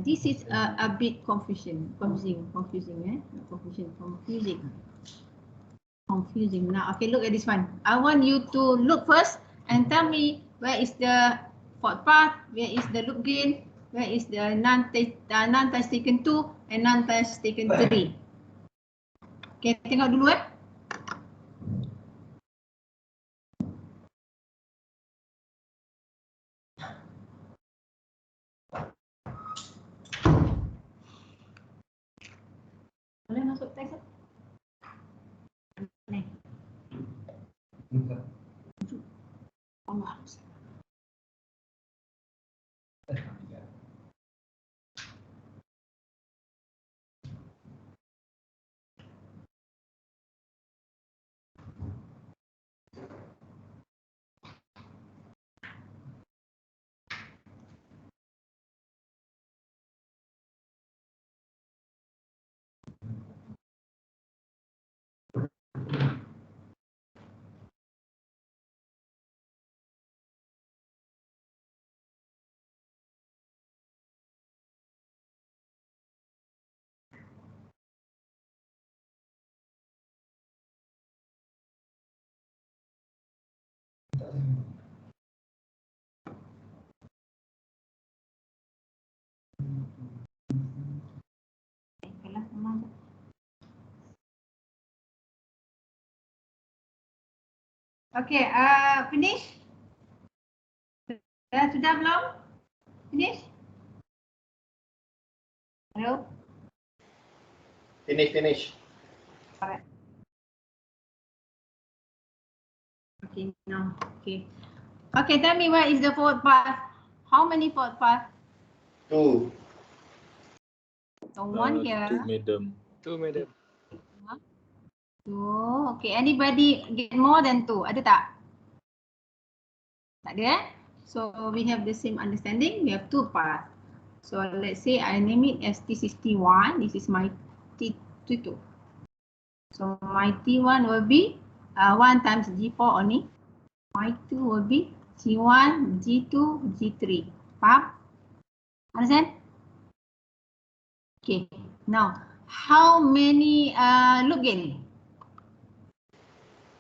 This is a bit confusing. Confusing. Now, okay, look at this one. I want you to look first and tell me where is the fault path, where is the loop gain, where is the non-touch taken 2 and non-touch taken 3. Okay, tengok dulu Boleh masuk teks ni. Allah. Okay, finish? Sudah belum? Finish? Hello? Finish. Alright. Okay, now, okay. Okay, tell me where is the fourth path? How many fourth path? 2. So one here. 2, madam. 2, madam. 2. Okay, anybody get more than 2? Ada tak? Tak ada So we have the same understanding. We have 2 paths. So let's say I name it as this is T1. This is my T2. So my T1 will be 1 times G4 only. My 2 will be G1, G2, G3. Faham? Understand? Okay. Now, how many loop gain?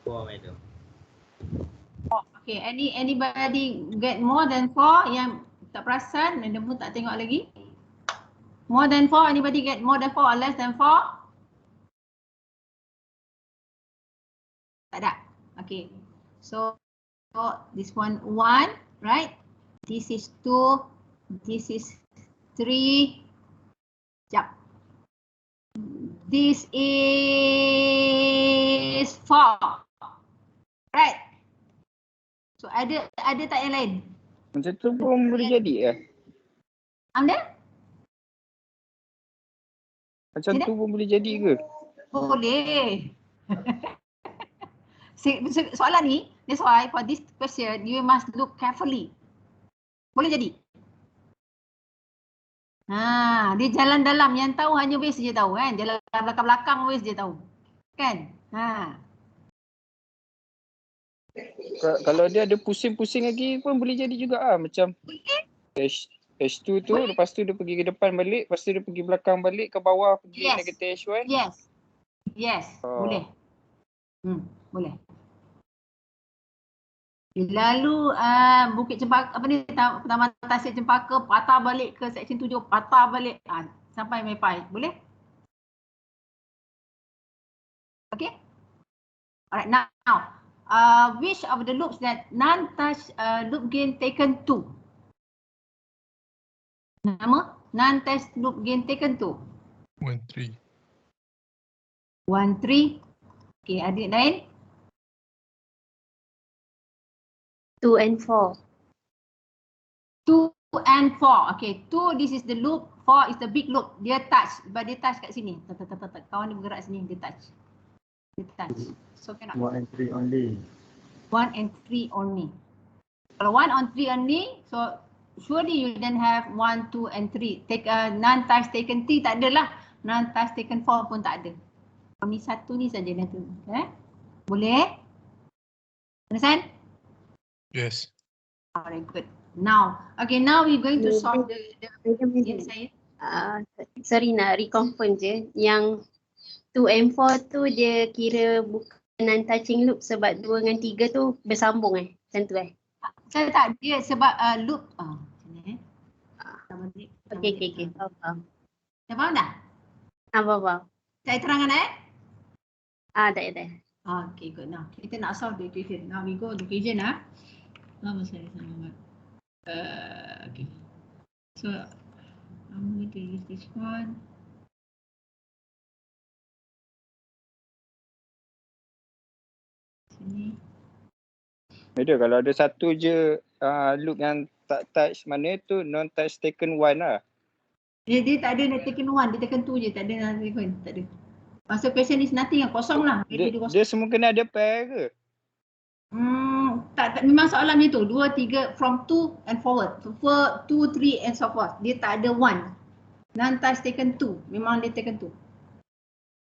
4, madam. Okay, anybody get more than 4 yang tak perasan dan pun tak tengok lagi? More than 4, anybody get more than 4 or less than 4? Tak ada. Okay. So this one 1, right? This is 2, this is 3. Jap. This is 4. Right? So ada tak yang lain? Macam tu pun boleh jadi ke? Anda? Macam tu pun boleh jadi ke? Boleh. Soalan ni, that's why for this question you must look carefully. Boleh jadi. Dia jalan dalam, yang tahu hanya Waze je tahu kan. Jalan belakang-belakang Waze je tahu. Kan? Kalau dia ada pusing-pusing lagi pun boleh jadi juga macam H2 tu, lepas tu dia pergi ke depan balik, lepas tu dia pergi belakang balik, ke bawah pergi negatif H1. Yes, boleh. Boleh. Lalu Bukit Cempaka, apa ni, Taman Tasik Cempaka, patah balik ke section 7, patah balik sampai Mepai. Boleh? Okay? Alright, now which of the loops that non-touch loop gain taken to? Nama non-touch loop gain taken to? 1, 3. 1, 3. Okay, adik lain? 2 and 4. 2 and 4. Okay, 2 this is the loop, 4 is the big loop. Dia touch, but dia touch kat sini. Kawan dia bergerak sini, dia touch. Dia touch. So cannot. 1 and 3 only. 1 and 3 only. Kalau 1 on 3 only, so surely you then have 1, 2 and 3. Take non-touch taken 3 tak ada lah. Non-touch taken 4 pun tak ada. Ni satu ni saja nanti. Boleh? Understand? Yes. Alright, good. Now, okay, now we're going to solve the yes, saya. Sorry, nak reconfirm je. Yang 2 and 4 tu dia kira bukan non-touching loop sebab 2 dengan 3 tu bersambung macam tu Saya tak, dia sebab loop. Okay. Faham. Dah faham dah? Faham. Saya terangkan Dah. Okay, good. Now, kita nak solve the equation. Now we go to the equation Lama saya sama. Okay. So, I'm going to use this one. Sini. Ada kalau ada satu je loop yang tak touch, mana tu non-touch taken 1 lah. Dia tak ada taken 1, dia taken 2 je, tak ada taken, tak ada. Masa question is nothing yang kosong lah. Dia semua kena ada pair ke? Tak, memang soalan macam tu. 2, 3, from 2 and forward. So, 4, 2, 3 and so forth. Dia tak ada 1. Non-touch taken 2. Memang dia taken 2.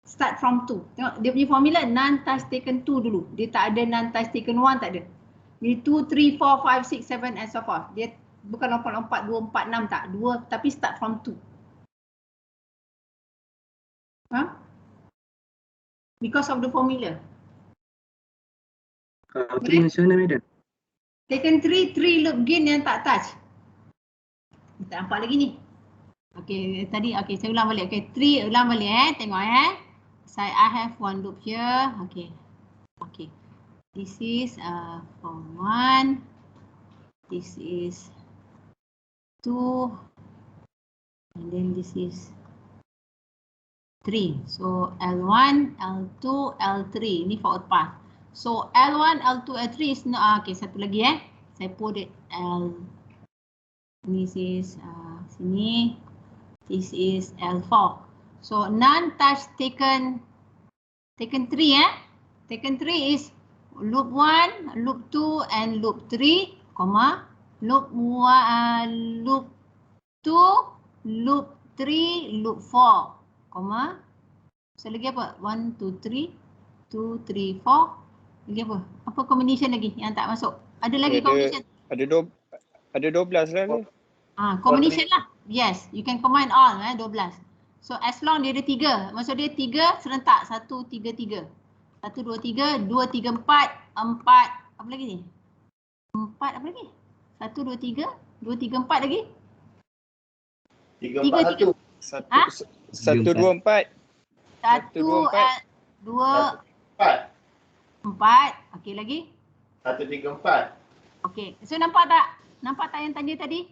Start from 2. Tengok dia punya formula non-touch taken 2 dulu. Dia tak ada non-touch taken 1, tak ada. Jadi 2, 3, 4, 5, 6, 7 and so forth. Dia bukan lompat-lompat 2, 4, 6 tak. 2 tapi start from 2. Because of the formula. 3 macam mana, madam? Taken 3 loop gain yang tak touch. Tak nampak lagi ni. Okay, tadi saya ulang balik. Okay, 3 ulang balik tengok I have one loop here. Okay. This is form 1. This is 2. And then this is 3. So L1, L2, L3. Ini forward path. So L1, L2, L3 is okay, satu lagi saya put it L. This is sini. This is L4. So non-touch taken 3 Taken 3 is loop 1, loop 2 and loop 3, loop 2, loop 3, loop 4, so lagi apa? 1, 2, 3, 2, 3, 4. Lagi apa? Apa combination lagi yang tak masuk? Ada lagi combination? Ada 12 lah ke? Combination lah. Yes, you can combine all 12. So as long dia ada 3, maksud dia 3 serentak 1, 3, 3. 1, 2, 3, 2, 3, 4, 4, apa lagi ni? 4 apa lagi? 1, 2, 3, 2, 3, 4 lagi? 3, 4, 1. 1, 2, 4. 1, 2, 4. 4. Okey lagi? 1, 3, 4. Okey. So nampak tak? Nampak tak yang tanya tadi?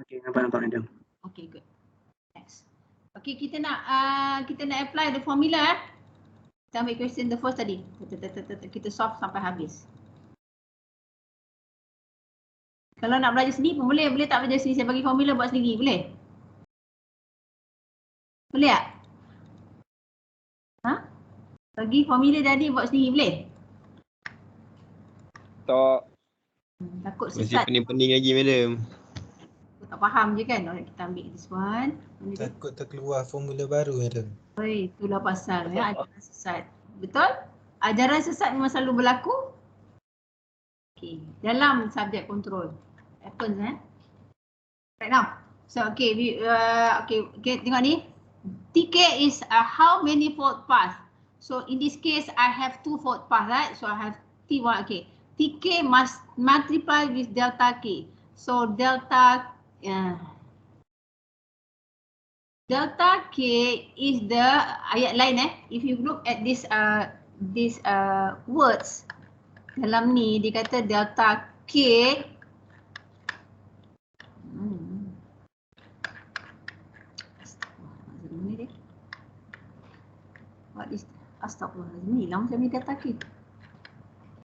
Okey, nampak madam. Okey, good. Next. Okey, kita nak apply the formula. Kita ambil question the first tadi. Kita solve sampai habis. Kalau nak belajar sendiri pun boleh tak belajar sendiri. Saya bagi formula buat sendiri, boleh? Boleh tak? Bagi formula tadi buat sendiri boleh? Tak. Takut Masih sesat. pening-pening lagi, madam. Tak faham je kan? Kita ambil this one. Takut terkeluar formula baru, madam. Itulah pasal ajaran sesat. Betul? Ajaran sesat memang selalu berlaku. Okay. Dalam subjek control. Happens Right now. So okay, tengok ni. TK is how many forward path. So in this case, I have 2 forward path, right? So I have T1, okay. TK must multiply with delta K. So delta K is the ayat lain if you look at this words dalam ni dia kata delta K what is astagfirullahaladzim, hilang macam ni delta K.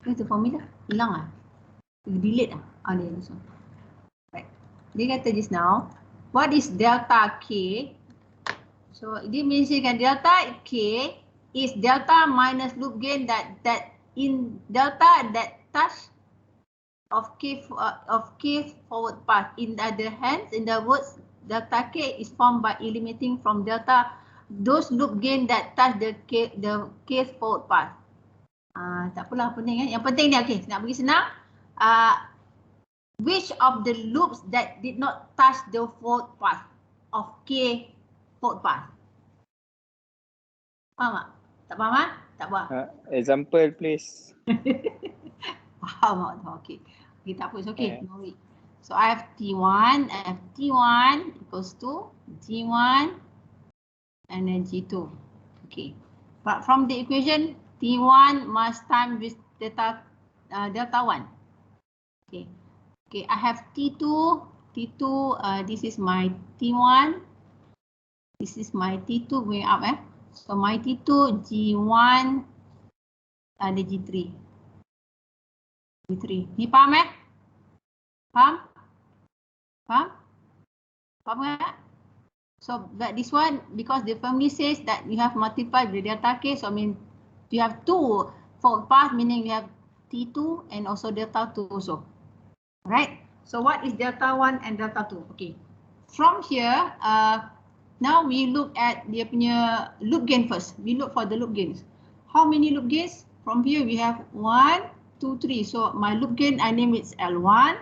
Itu formula hilang ah. Delete ah. Dia so. Right. Dia kata just now what is delta K? So dia mentionkan delta K is delta minus loop gain that in delta that touch of K forward path. In the other hand, in the words delta K is formed by eliminating from delta those loop gain that touch the K forward path. Tak apalah pening Yang penting ni okey, nak bagi senang. Which of the loops that did not touch the forward path of K forward path? Faham tak? Tak faham Tak faham? Example please. Faham tak? Okay. Okay, tak apa, it's okay. No worry. So I have T1, equals to G1 and then G2. Okay. But from the equation, T1 must time with delta 1. Okay. Okay, I have T2, this is my T1, this is my T2 going up So my T2, G1, ada G3. Ni faham Faham? Faham tak? So that this one, because the family says that you have multiplied the delta K, so I mean you have 2 forward path, meaning you have T2 and also delta 2 also. Right? So what is delta 1 and delta 2? Okay. From here, now we look at dia punya loop gain first. We look for the loop gains. How many loop gains? From here we have 1, 2, 3. So my loop gain I name it L1.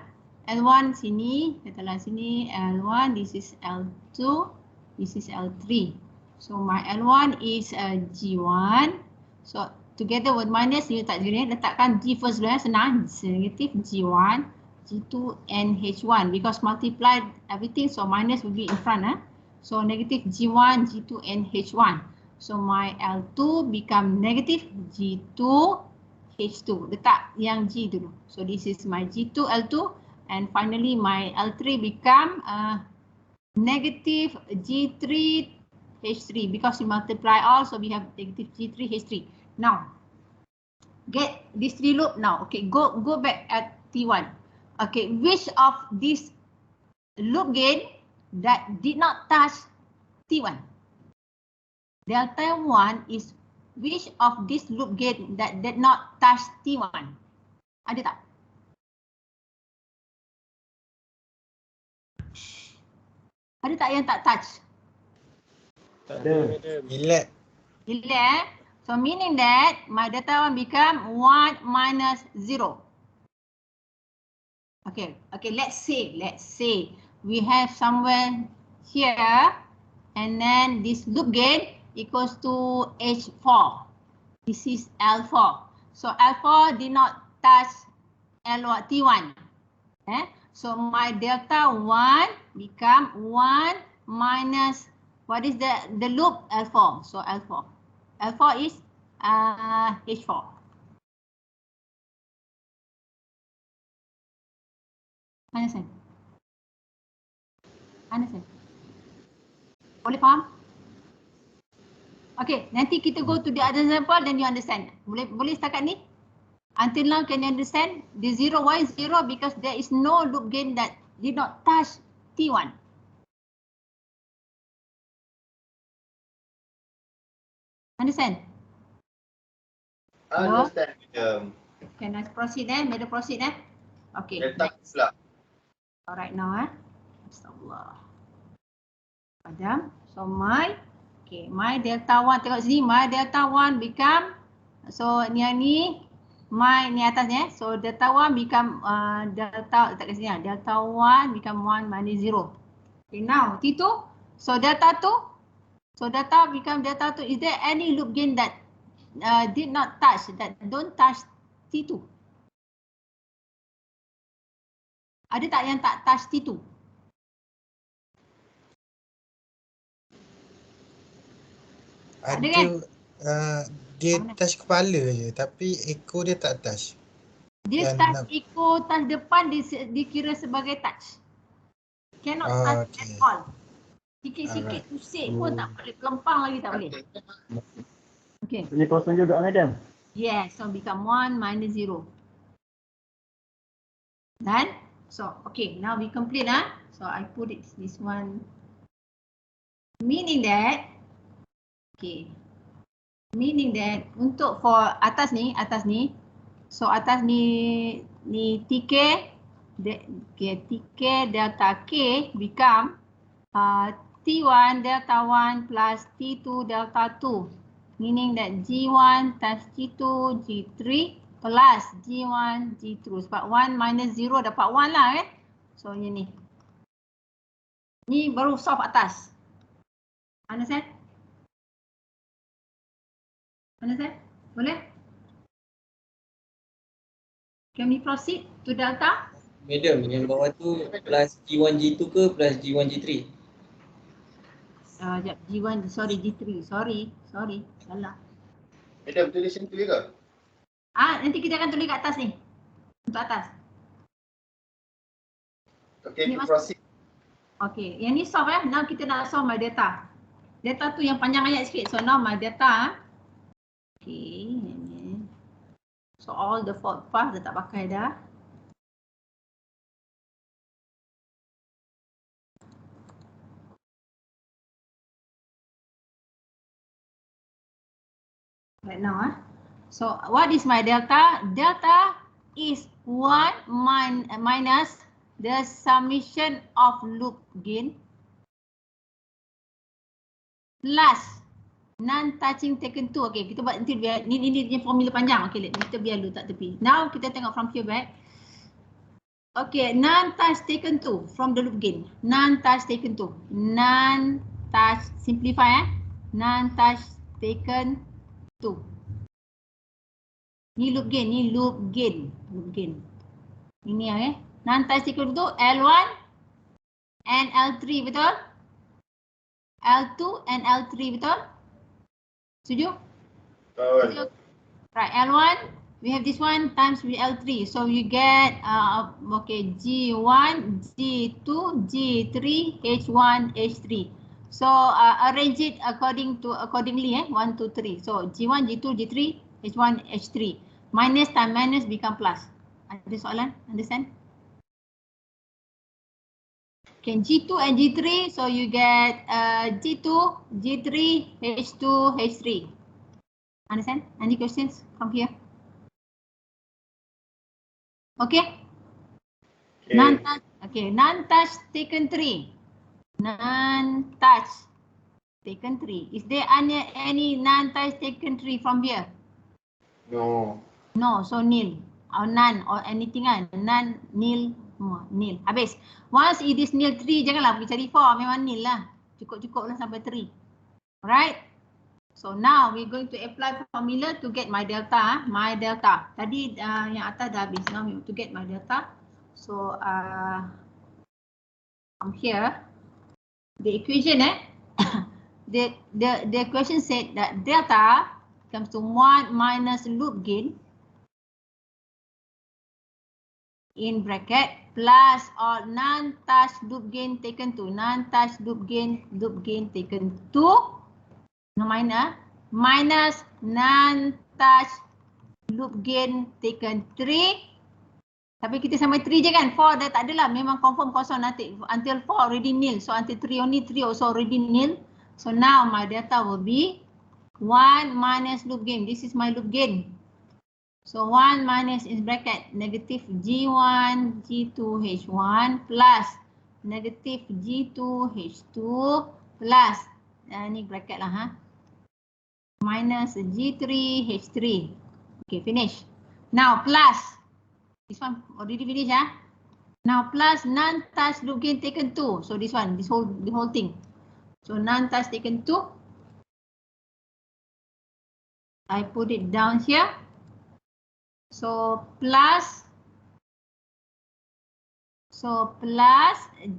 L1 sini, katalah sini L1. This is L2. This is L3. So my L1 is G1. So together with minus, you letakkan G first dulu senang. Negative G1. G2 and H1 because multiplied everything, so minus will be in front. So negative G1, G2 and H1. So my L2 become negative G2, H2. Letak yang G dulu. So this is my G2, L2 and finally my L3 become negative G3, H3 because we multiply all, so we have negative G3, H3. Now, get this 3 loop now. Okay, go back at T1. Okay, which of these loop gain that did not touch T1? Delta 1 is which of this loop gain that did not touch T1? Ada tak? Ada tak yang tak touch? Tak ada. Relax. So meaning that my delta 1 become 1 minus 0. Okay, let's say we have somewhere here and then this loop gain equals to H4. This is L4. So L4 did not touch L1, T1. So my delta 1 become 1 minus, what is the loop? L4. So L4. L4 is H4. Understand? Boleh faham? Okay, nanti kita go to the other example then you understand. Boleh setakat ni? Until now can you understand? The 0, why 0? Because there is no loop gain that did not touch T1. Understand? Understand. Can I proceed Better proceed Okay. Alright now Astagfirullah. Padam. So my delta 1, tengok sini, my delta 1 become, so ni my ni atasnya, so delta 1 become delta, letak kat sini delta 1 become 1 minus 0. Okay, now T2, so delta 2 So delta become delta 2. Is there any loop gain that did not touch, that don't touch T2? Ada tak yang tak touch T2? Ada kan? Dia touch kepala je tapi ekor dia tak touch. Dia touch ekor, touch depan dikira sebagai touch. Cannot touch at all. Sikit-sikit pusing pun tak boleh, kelempang lagi tak boleh. Okay. Boleh kosong juga, madam? Yes, so become 1 minus 0. Done? So, okay, now we complete. So, I put it this one. Meaning that, okay. Meaning that, untuk for atas ni, so atas ni TK, TK delta K become T1 delta 1 plus T2 delta 2. Meaning that G1 times G2, G3 plus G1, G2. Sebab 1 minus 0 dapat 1 lah kan. So ni. Ni baru solve atas. Understand? Understand? Boleh? Can we proceed to delta? Madam, yang bawah tu plus G1, G2 ke plus G1, G3? Sekejap, G1, sorry, G3, sorry, salah. Madam, tulis yang tu ke? Nanti kita akan tulis kat atas ni. Untuk atas. Okay, kita proceed. Okay, yang ni solve Now kita nak solve my data. Data tu yang panjang ayat sikit. So now my data. Okay, ni. So all the fault path dah tak pakai dah. Right now, so what is my delta? Delta is 1 minus the summation of loop gain plus non-touching taken 2. Okay, kita buat nanti biar ni dia formula panjang. Okay, kita biar dulu tak tepi. Now kita tengok from here back. Okay, non-touch taken 2 from the loop gain. Non-touch taken 2. Non-touch, simplify non-touch taken 2. Ni loop gain, Ini non-touch taken 2, L1 and L3, betul? L2 and L3, betul? Setuju? Betul. Right, L1, we have this one times with L3. So you get, okay, G1, G2, G3, H1, H3. So arrange it accordingly, 1, 2, 3. So G1, G2, G3, H1, H3. Minus time minus become plus. Ada soalan? Understand? Okay, G2 and G3, so you get G2, G3, H2, H3. Understand? Any questions from here? Okay? Non-touch. Okay, non-touch taken 3. Non-touch taken 3. Is there any non-touch taken 3 from here? No. No, so nil. Or none or anything none, nil, nil. Habis. Once it is nil 3, janganlah pergi cari 4. Memang nil lah. Cukup-cukup lah sampai 3. Alright? So now we're going to apply formula to get my delta. My delta. Tadi yang atas dah habis. Now we have to get my delta. So from here, the equation the equation said that delta comes to 1 minus loop gain in bracket plus or non-touch loop gain taken 2. Non-touch loop gain taken 2. No minus non-touch loop gain taken 3. Tapi kita sampai 3 je kan? 4 dah tak adalah. Memang confirm kosong nanti. Until 4 already nil. So until 3 only 3 also already nil. So now my data will be 1 minus loop gain. This is my loop gain. So 1 minus in bracket negative G1, G2, H1 plus negative G2, H2 plus ni bracket lah minus G3, H3. Okay, finish. Now plus, this one already finish Now plus non-touch loop gain taken 2. So this one, the whole thing. So non-touch taken 2 I put it down here. So plus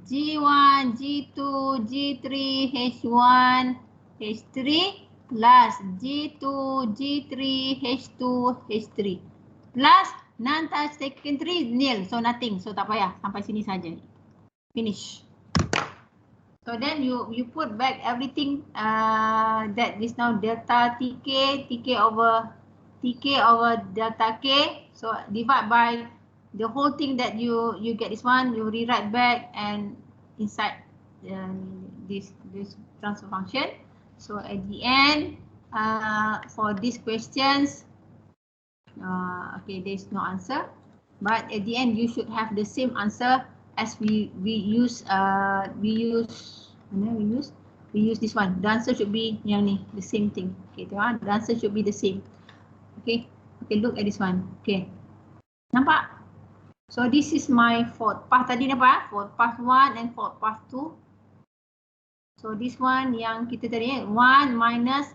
G1, G2, G3, H1, H3 plus G2, G3, H2, H3 plus non-touch secondary nil. So nothing. So tak payah. Sampai sini saja. Finish. So then you put back everything that is now delta TK over delta K. So divide by the whole thing that you get this one, you rewrite back and inside this transfer function. So at the end, for these questions, okay, there's no answer, but at the end you should have the same answer as we use this one. The answer should be yang ni, the same thing. Okay, tengok, the answer should be the same. Okay, look at this one. Okay, nampak? So this is my fourth path tadi, nampak? Fourth path 1 and fourth path 2. So this one yang kita tadi 1 minus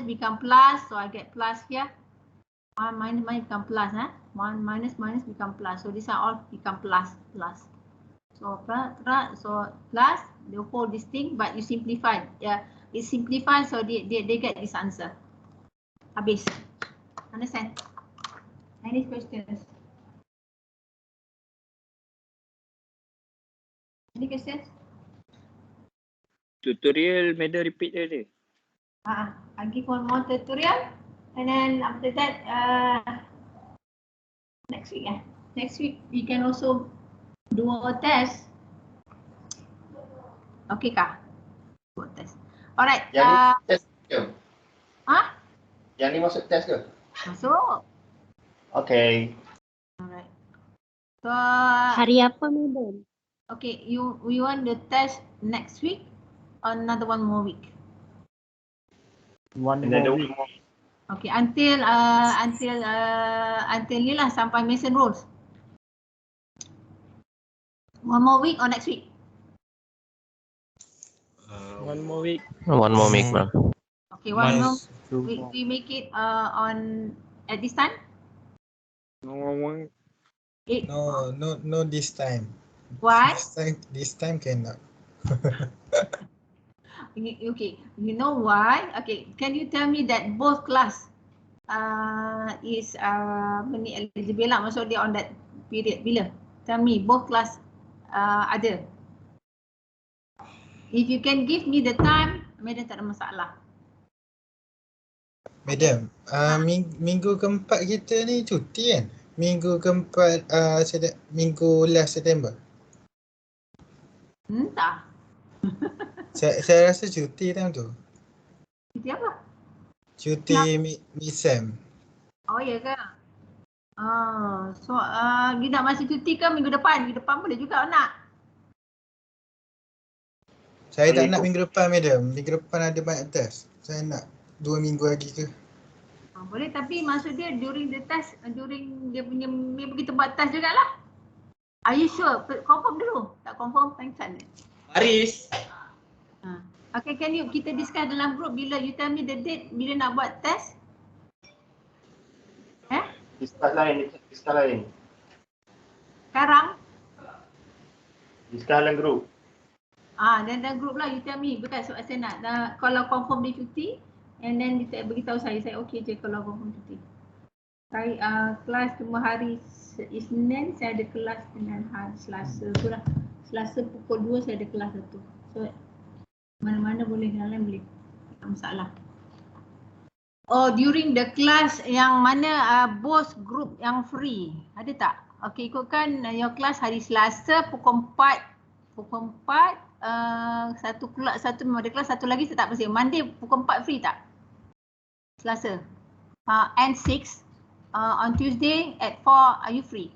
become plus. So I get plus here. 1 minus become plus. 1 minus become plus. So these are all become plus. So plus the whole this thing, but you simplify. Yeah, it's simplified, so they get this answer. Habis. Understand? Any questions? Any questions? Tutorial madam repeat dia. I give one more tutorial, and then after that, next week. Next week we can also do a test. Okay kah? Do a test. Alright. Yang ni test ke? Yang ni masuk test ke? Masuk. Okay. Alright. So Hari apa, madam? okay, we want the test next week or another one more week? Another week. Okay, until ni lah sampai Mason Rules. One more week or next week? One more week. One more week, ma'am. Okay, one more. We make it on at this time? No, this time. Why? This time cannot. Okay, you know why? Okay, can you tell me that both class is eligible lah, maksud dia on that period bila? Tell me both class ada. If you can give me the time, madam tak ada masalah. Madam, minggu keempat kita ni cuti kan? Minggu keempat minggu last September. Entah. Saya rasa cuti time tu. Cuti apa? Cuti mid-sem. Oh ya ke? So you nak masih cuti ke minggu depan? Minggu depan boleh juga nak. Saya tak nak minggu depan, madam. Minggu depan ada banyak test. Saya nak 2 minggu lagi ke. Boleh, tapi maksud dia during the test, during dia punya kita buat test jugalah. Are you sure? Confirm dulu. Tak confirm, pengsan. Haris. Okay, can you kita discuss dalam group bila you tell me the date bila nak buat test? Discuss lain. Sekarang? Discuss dalam group. Dan group lah, you tell me because saya nak kalau confirm dia cuti and then dia beritahu saya okey je kalau confirm cuti. Saya kelas cuma hari Isnin saya ada kelas dengan hari Selasa tu lah. Selasa pukul 2 saya ada kelas satu. So mana-mana boleh, dalam boleh. Tak masalah. Oh, during the class yang mana both group yang free. Ada tak? Okay, ikutkan your class hari Selasa pukul 4 satu memang ada kelas, satu lagi saya tak pasti. Monday pukul 4 free tak? Selasa. And 6 on Tuesday at 4 are you free?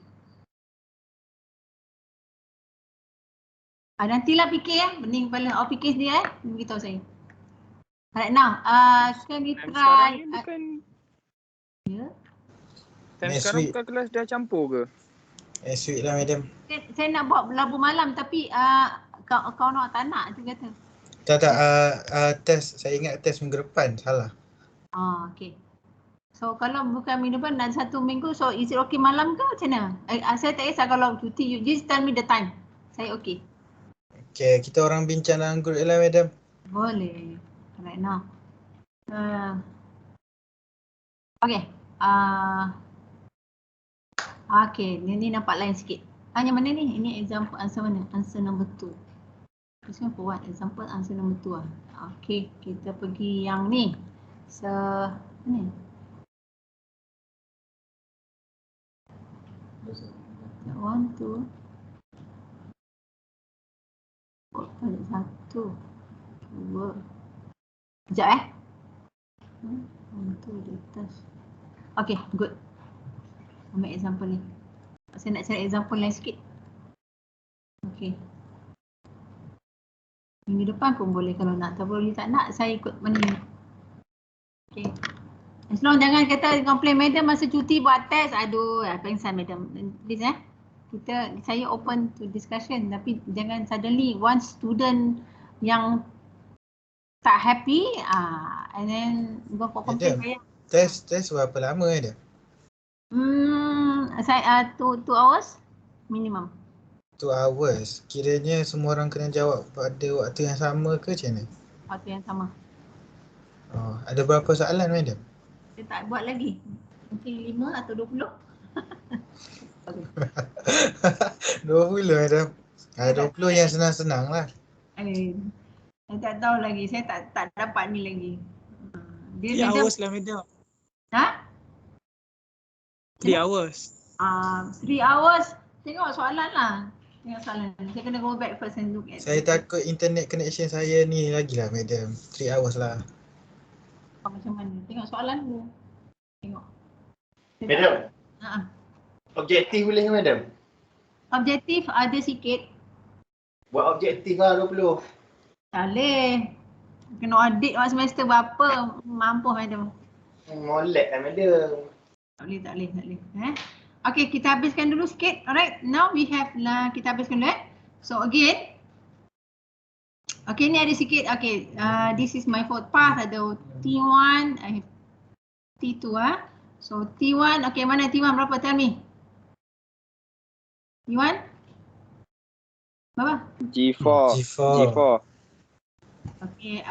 Nantilah fikir bening kepala fikir sendiri beritahu saya. Alright, now can we try Sekarang bukan kelas dah campur ke? Next week lah, madam. Saya nak buat Labu Malam tapi kau nak tak nak tu kata. Tak, test. Saya ingat test minggu depan. Salah. Okay. So kalau bukan minggu depan dan 1 minggu, so is it okay malam ke macam mana? Saya tak kisah kalau cuti, you just tell me the time. Saya okay. Okay, kita orang bincang dalam group lah, madam. Boleh. Right now. Okay. Okay, ni nampak lain sikit. Yang mana ni? Ini example answer mana? Answer number 2. This one for what? Example answer number 2 lah. Okay, kita pergi yang ni. So, ni. One, two. Satu. Dua. Sekejap One, two, di atas. Okay, good. Ambil example ni. Saya nak cari example lain sikit. Okay. Minggu depan pun boleh kalau nak. Tapi tak nak, saya ikut mana ni. Okay. As long jangan kata komplain madam masa cuti buat test. Aduh, pengsan madam. Please saya open to discussion. Tapi jangan suddenly one student yang tak happy and then go for complain. Test berapa lama dia? Saya 2 hours minimum. 2 hours. Kiranya semua orang kena jawab pada waktu yang sama ke macam mana? Waktu yang sama. Oh, ada berapa soalan, madam? Saya tak buat lagi. Mungkin 5 atau 20. 20, madam. 20 yang senang-senang lah. Saya tak tahu lagi. Saya tak dapat ni lagi. 3 hours lah, madam. 3 hours. 3 hours. Tengok soalan lah. Saya kena go back first and look at. Saya takut internet connection saya ni lagi lah, madam. 3 hours lah. Macam mana? Tengok soalan dulu. Tengok. Madam. Objektif boleh ke, madam? Objektif ada sikit. Buat objektif lah 20. Tak boleh. Kena audit semester berapa. Mampu, madam. Molek lah, madam. Tak boleh. Okay, kita habiskan dulu sikit. Alright, now we have kita habiskan dulu So again. Okay, ni ada sikit. Okay, this is my fourth path. Ada T1, I have T2 So T1, okay, mana T1 berapa? Tell me. T1? Berapa? G4. Okay,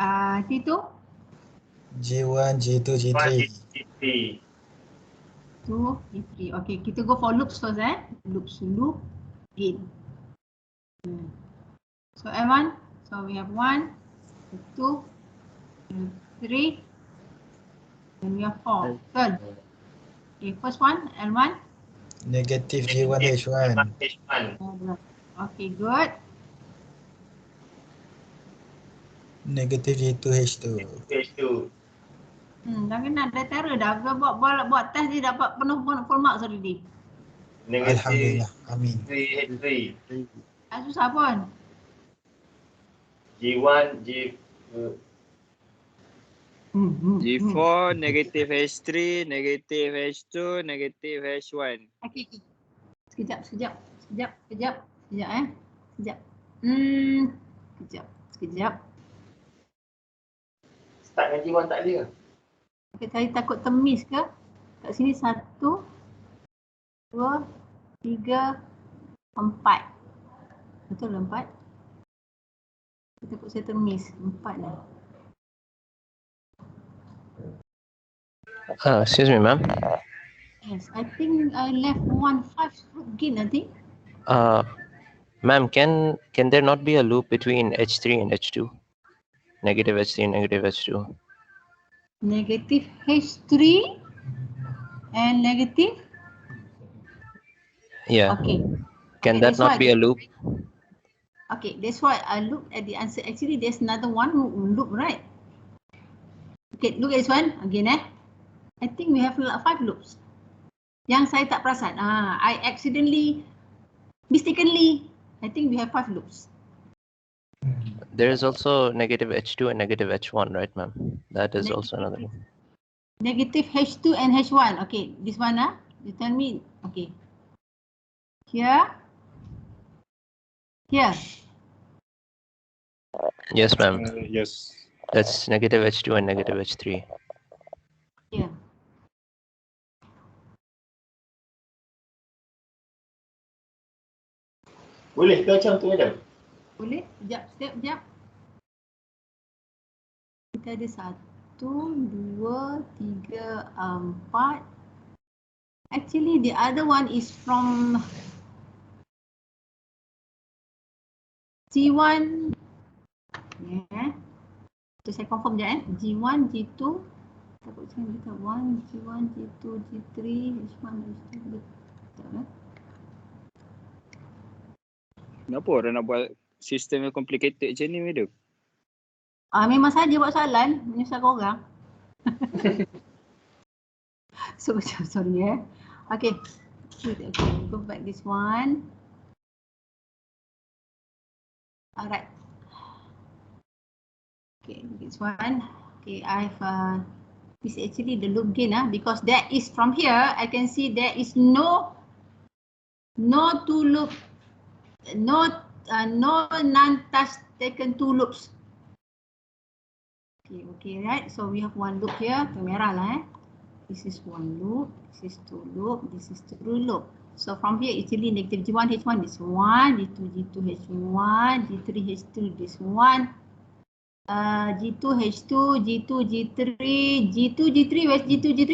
T2? G1, G2, G3. Okay, kita go for loops first Loop in. So L1, so we have 1, 2, 3, and we have 4. Good. Okay, first one, L1. Negative G1 H1. Okay, good. Negative G2 H2. Dah kena dah terror dah. Buat test dia dapat penuh full marks already. Alhamdulillah. Amin. 3 Susah pun. G1, G4, negative H3, negative H2, negative H1. Okay. Sekejap. Sekejap. Start dengan G1 tak boleh ke? Okay, saya takut termiss ke? Kat sini 1, 2, 3, 4. Betul lah 4? Saya takut saya termiss 4 lah. Excuse me, ma'am. Yes, I think I left 1, 5 again, I think. Ma'am, can there not be a loop between H3 and H2? Negative H3 and negative H2. Negative H3 and negative? Yeah. Okay. Can that not be a loop? Okay, that's why I looked at the answer. Actually, there's another one loop, right? Okay, look at this one again. I think we have 5 loops. Yang saya tak perasan. I mistakenly, I think we have 5 loops. There is also negative H2 and negative H1, right, ma'am? That is also another one. Negative H2 and H1. Okay, this one, you tell me. Okay. Here. Yes, ma'am. Yes. That's negative H2 and negative H3. Boleh ke macam tu madam? Boleh? Sekejap. Kita ada 1, 2, 3, 4. Actually, the other one is from G1. Yeah. So saya confirm je G1, G2. Takut saya kita 1, G1, G2, G3, H1, H2. Kenapa orang nak buat sistem yang complicated macam ni, madam? Memang saja buat soalan, menyusahkan orang. So macam sorry Okay, go back this one. Alright. Okay, this one. Okay, I've this is actually the loop gain because that is from here. I can see there is no two loop, no non-touch taken two loops. Okay, right. So we have one loop here. Merah lah This is one loop. This is two loop. This is two loop. So from here actually negative G1 H1 this one, G2 G2 H1, G3 H2 this one. G2 H2, G2 G3, G2 G3, where's G2 G3?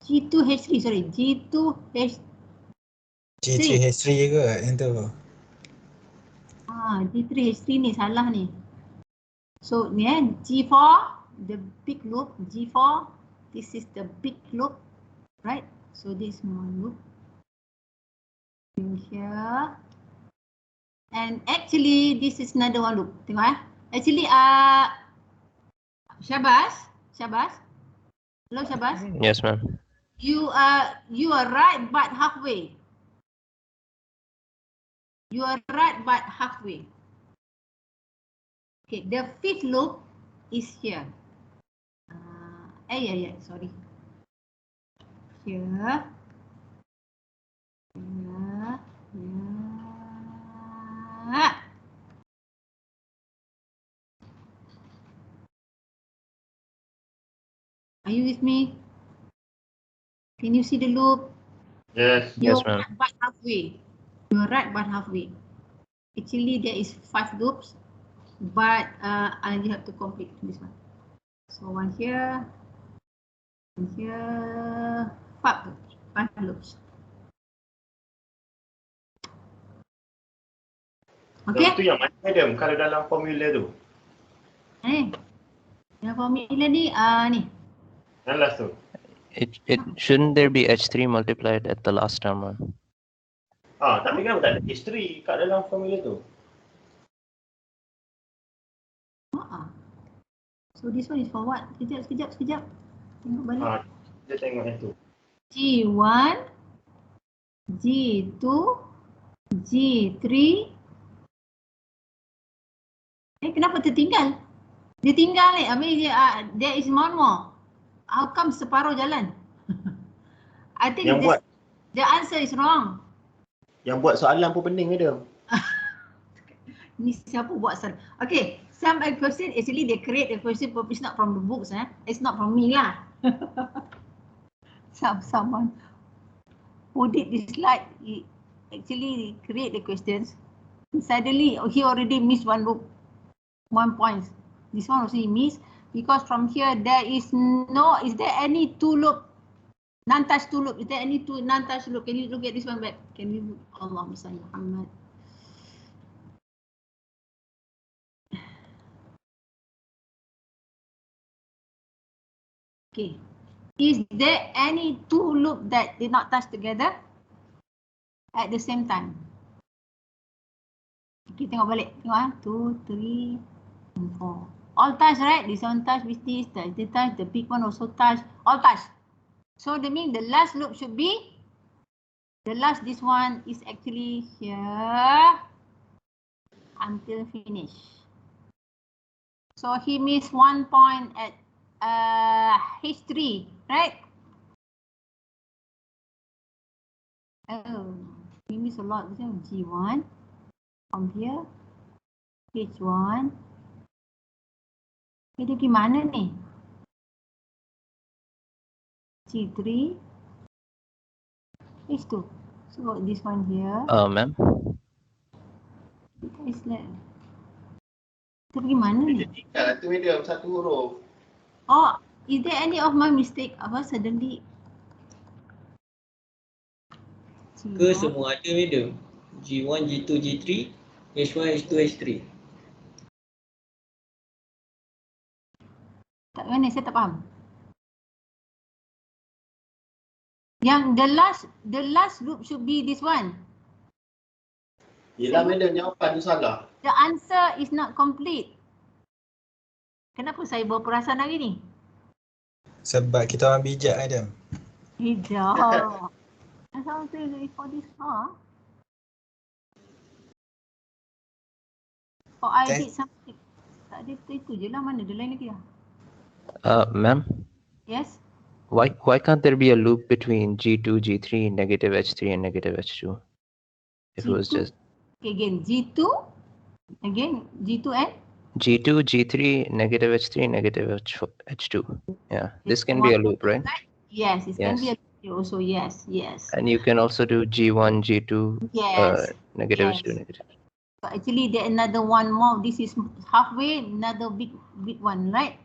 G2 H3, sorry, G2 H3. G3 H3 ke yang tu? G3 H3 ni salah ni. So ni G4, the big loop, G4, this is the big loop, right? So this small loop. In here. And actually this is another one loop. Tengok Actually Syabas. Hello Syabas. Yes, ma'am. You are right but halfway. You are right but halfway. Okay, the fifth loop is here. Yeah, sorry. Here. Are you with me? Can you see the loop? Yes. You're Yes, ma'am. right but halfway. You're right but halfway. Actually, there is 5 loops, but you have to complete this one. So one here, 5 loops. Okay. Itu yang mana madam kalau dalam formula tu? Dalam formula ni ni. Yang last tu. It shouldn't there be H3 multiplied at the last term, ma'am? Tapi kenapa tak ada history kat dalam formula tu? So this one is for what? Sekejap. Tengok balik. Kita tengok yang tu. G1, G2, G3. Kenapa tertinggal? Dia tinggal ni. There is one more. How come separuh jalan? I think the answer is wrong. Yang buat soalan pun pening madam. Ni siapa buat soalan? Okay, some question actually they create the question but it's not from the books. It's not from me lah. Someone who did this slide, he actually create the questions. Suddenly he already missed one loop, 1 point. This one also he missed because from here there is no. Is there any two loop? Non-touch two loop. Is there any two non-touch loop? Can you look at this one back? Can you? Allahumma salli Muhammad. Okay. Is there any two loop that did not touch together at the same time? Okay, tengok balik. Tengok 2, 3, and 4. All touch, right? This one touch, with this touch, the touch, the big one also touch. All touch. So that means the last loop should be this one is actually here until finish. So he missed 1 point at H3, right? He missed a lot. This is G1 from here, H1. Dia gimana ni? G3, H2. So this one here. Ma'am. Kita is like. Kita pergi mana ni? Tinggal tu medium satu huruf. Oh, is there any of my mistake? Apa suddenly? Ke semua ada medium? G1, G2, G3, H1, H2, H3. Tak mana, saya tak faham. Yang the last group should be this one. Yelah madam, jawapan tu salah. The answer is not complete. Kenapa saya berperasan hari ni? Sebab kita orang bijak Adam. Tidak. Asal saya for this Oh, I Okay. did something. Tak ada itu je lah, mana ada lain lagi lah. Ma'am, Yes? why can't there be a loop between G2, G3, negative H3 and negative H2? If it was G2? just Okay, again, G2, again, G2 and? G2, G3, negative H3, negative H2. Yeah, this can be a loop, right? Yes, it can be Yes. a loop also, yes, yes. And you can also do G1, G2, Yes, negative yes. H2, negative. But actually, there another one more. This is halfway, another big one, right?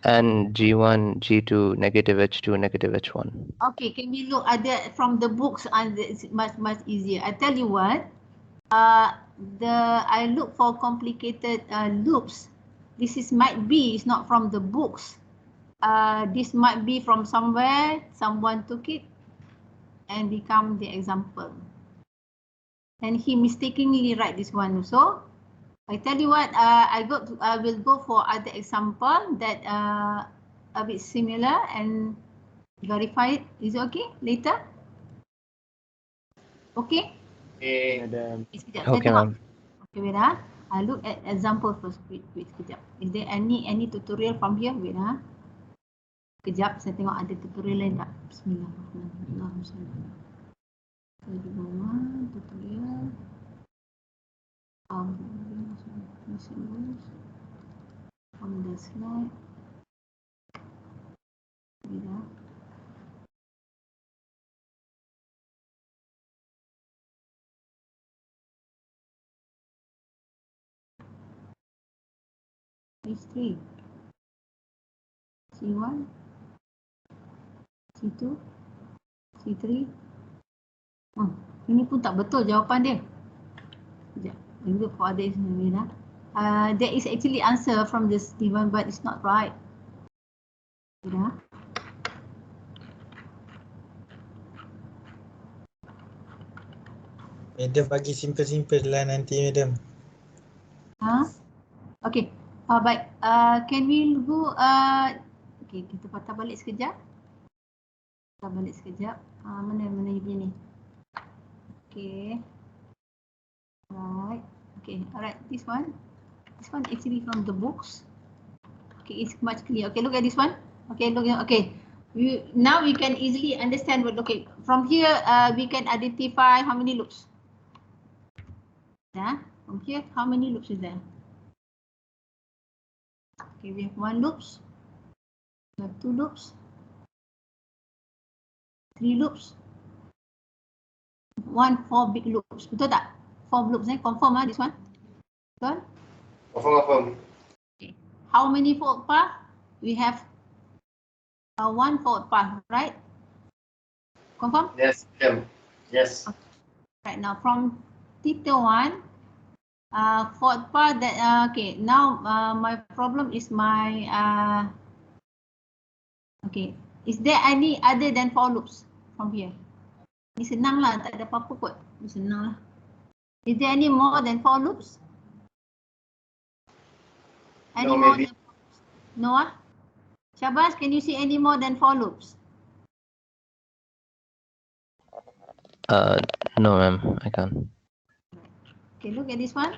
And G1, G2, negative H2, negative H1. Okay, can we look at that from the books and it's much easier. I tell you what, I look for complicated loops. This might be, it's not from the books. This might be from somewhere, someone took it and become the example. And he mistakenly write this one also. I tell you what, I will go for other example that a bit similar and verify it. Is it okay later? Okay? Okay. Sekejap, Okay, ma'am. Okay, wait I look at example first. Wait, sekejap. Is there any tutorial from here? Wait Sekejap, saya tengok ada tutorial lain tak? Bismillahirrahmanirrahim. Tutorial. On the slide. H3, C1, C2, C3. Ini pun tak betul jawapan dia. Sekejap. Look for other example. There is actually answer from this given, but it's not right. Madam bagi simple-simple lah nanti Madam. Okay. Baik. Can we go? Okay, kita patah balik sekejap. Mana you punya ni? Okay. Alright. Okay. Alright. This one actually from the books. Okay, it's much clear. Okay, look at this one. Okay, look. Okay. Now we can easily understand what. Okay, from here we can identify how many loops. From here, how many loops is there? Okay, we have 1 loops, we have 2 loops, 3 loops, 4 big loops. Betul tak? 4 loops confirm this one? Betul? Confirm. Okay. How many forward path? We have 1 forward path, right? Confirm? Yes, madam. Yes. Okay. Right now from theta 1, forward path that okay, now my problem is my okay, is there any other than 4 loops from here? Ni senang lah, tak ada apa-apa kot. Ni senang lah. Is there any more than 4 loops? Any No, more maybe. than 4 loops? No? Syabas, can you see any more than 4 loops? No, ma'am, I can't. Okay, look at this one.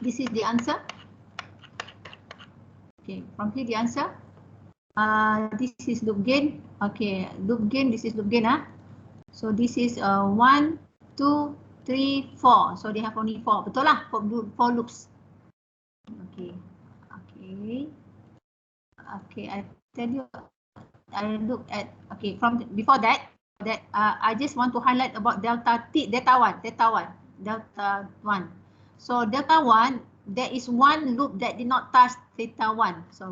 This is the answer. Okay, from here the answer. This is loop gain. Okay, loop gain, this is loop gain. So this is 1, 2, 3, 4. So they have only 4. Betul lah, 4 loops. Okay. Okay, I tell you look at, okay, from before that, I just want to highlight about delta 1. So delta 1, there is one loop that did not touch theta 1. So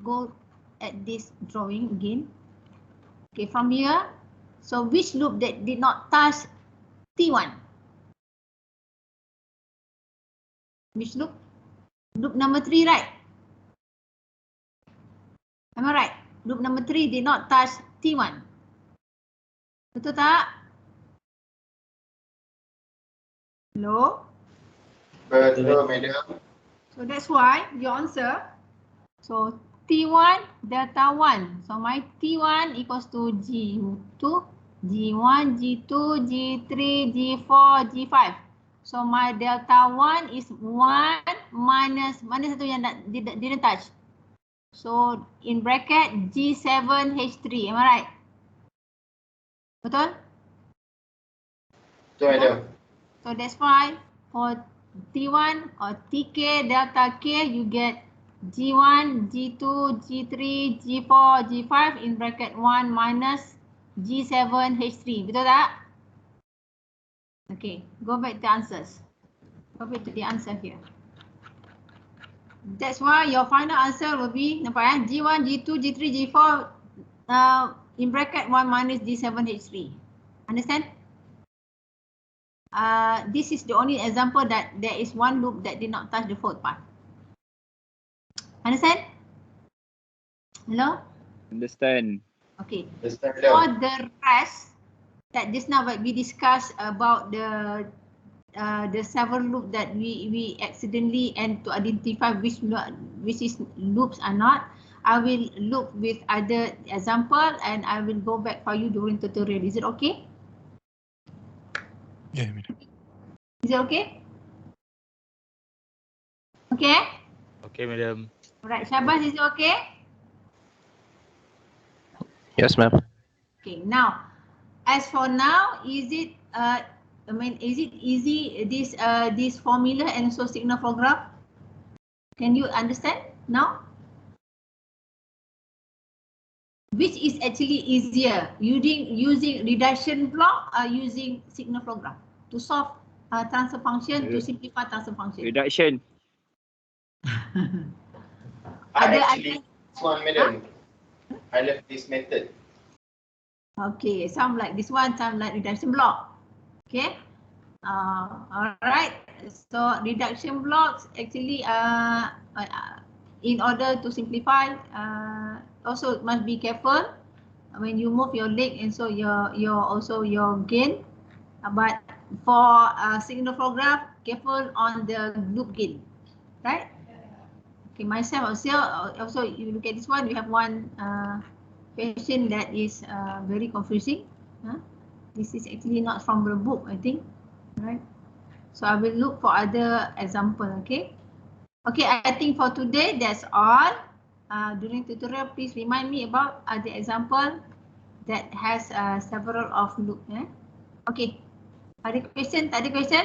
go at this drawing again. Okay, from here, so which loop that did not touch T1? Which loop? Loop number 3, right? Am I right? Loop number 3 did not touch T1. Betul tak? Hello? Betul, madam. So that's why your answer. So T1 delta 1. So my T1 equals to G2, G1, G2, G3, G4, G5. So my delta 1 is 1 minus, mana satu yang didn't touch? So in bracket G7H3, am I right? Betul? Betul, madam. So that's why for T1 or TK delta K, you get G1, G2, G3, G4, G5 in bracket 1 minus G7H3. Betul tak? Okay, go back to answers. Go back to the answer here. That's why your final answer will be, nampak ya? G1, G2, G3, G4 in bracket 1 minus G7H3. Understand? This is the only example that there is one loop that did not touch the fourth part. Understand? Hello? Understand. Okay. Understand, For madam. the rest, that just now we discussed about the several loop that we accidentally and to identify which is loops are not. I will look with other example and I will go back for you during tutorial. Is it okay? Yeah, madam. Is it okay? Okay? Okay, madam. Alright, Syabas, is it okay? Yes, ma'am. Okay, now, as for now, is it is it easy this formula and so signal flow graph? Can you understand now? Which is actually easier, using reduction block or using signal flow graph to solve transfer function, to simplify transfer function? Reduction. Actually, this one, madam. I love this method. Okay, some like this one, some like reduction block. Okay. Alright. So reduction blocks actually in order to simplify, also must be careful when you move your leg, and so your gain. But for signal flow graph, careful on the loop gain, right? Okay, myself also you look at this one, we have one question that is very confusing. This is actually not from the book, I think, right? So I will look for other example. Okay. Okay, I think for today that's all. During tutorial, please remind me about other example that has several of loop. Okay. Ada question? Tak ada question?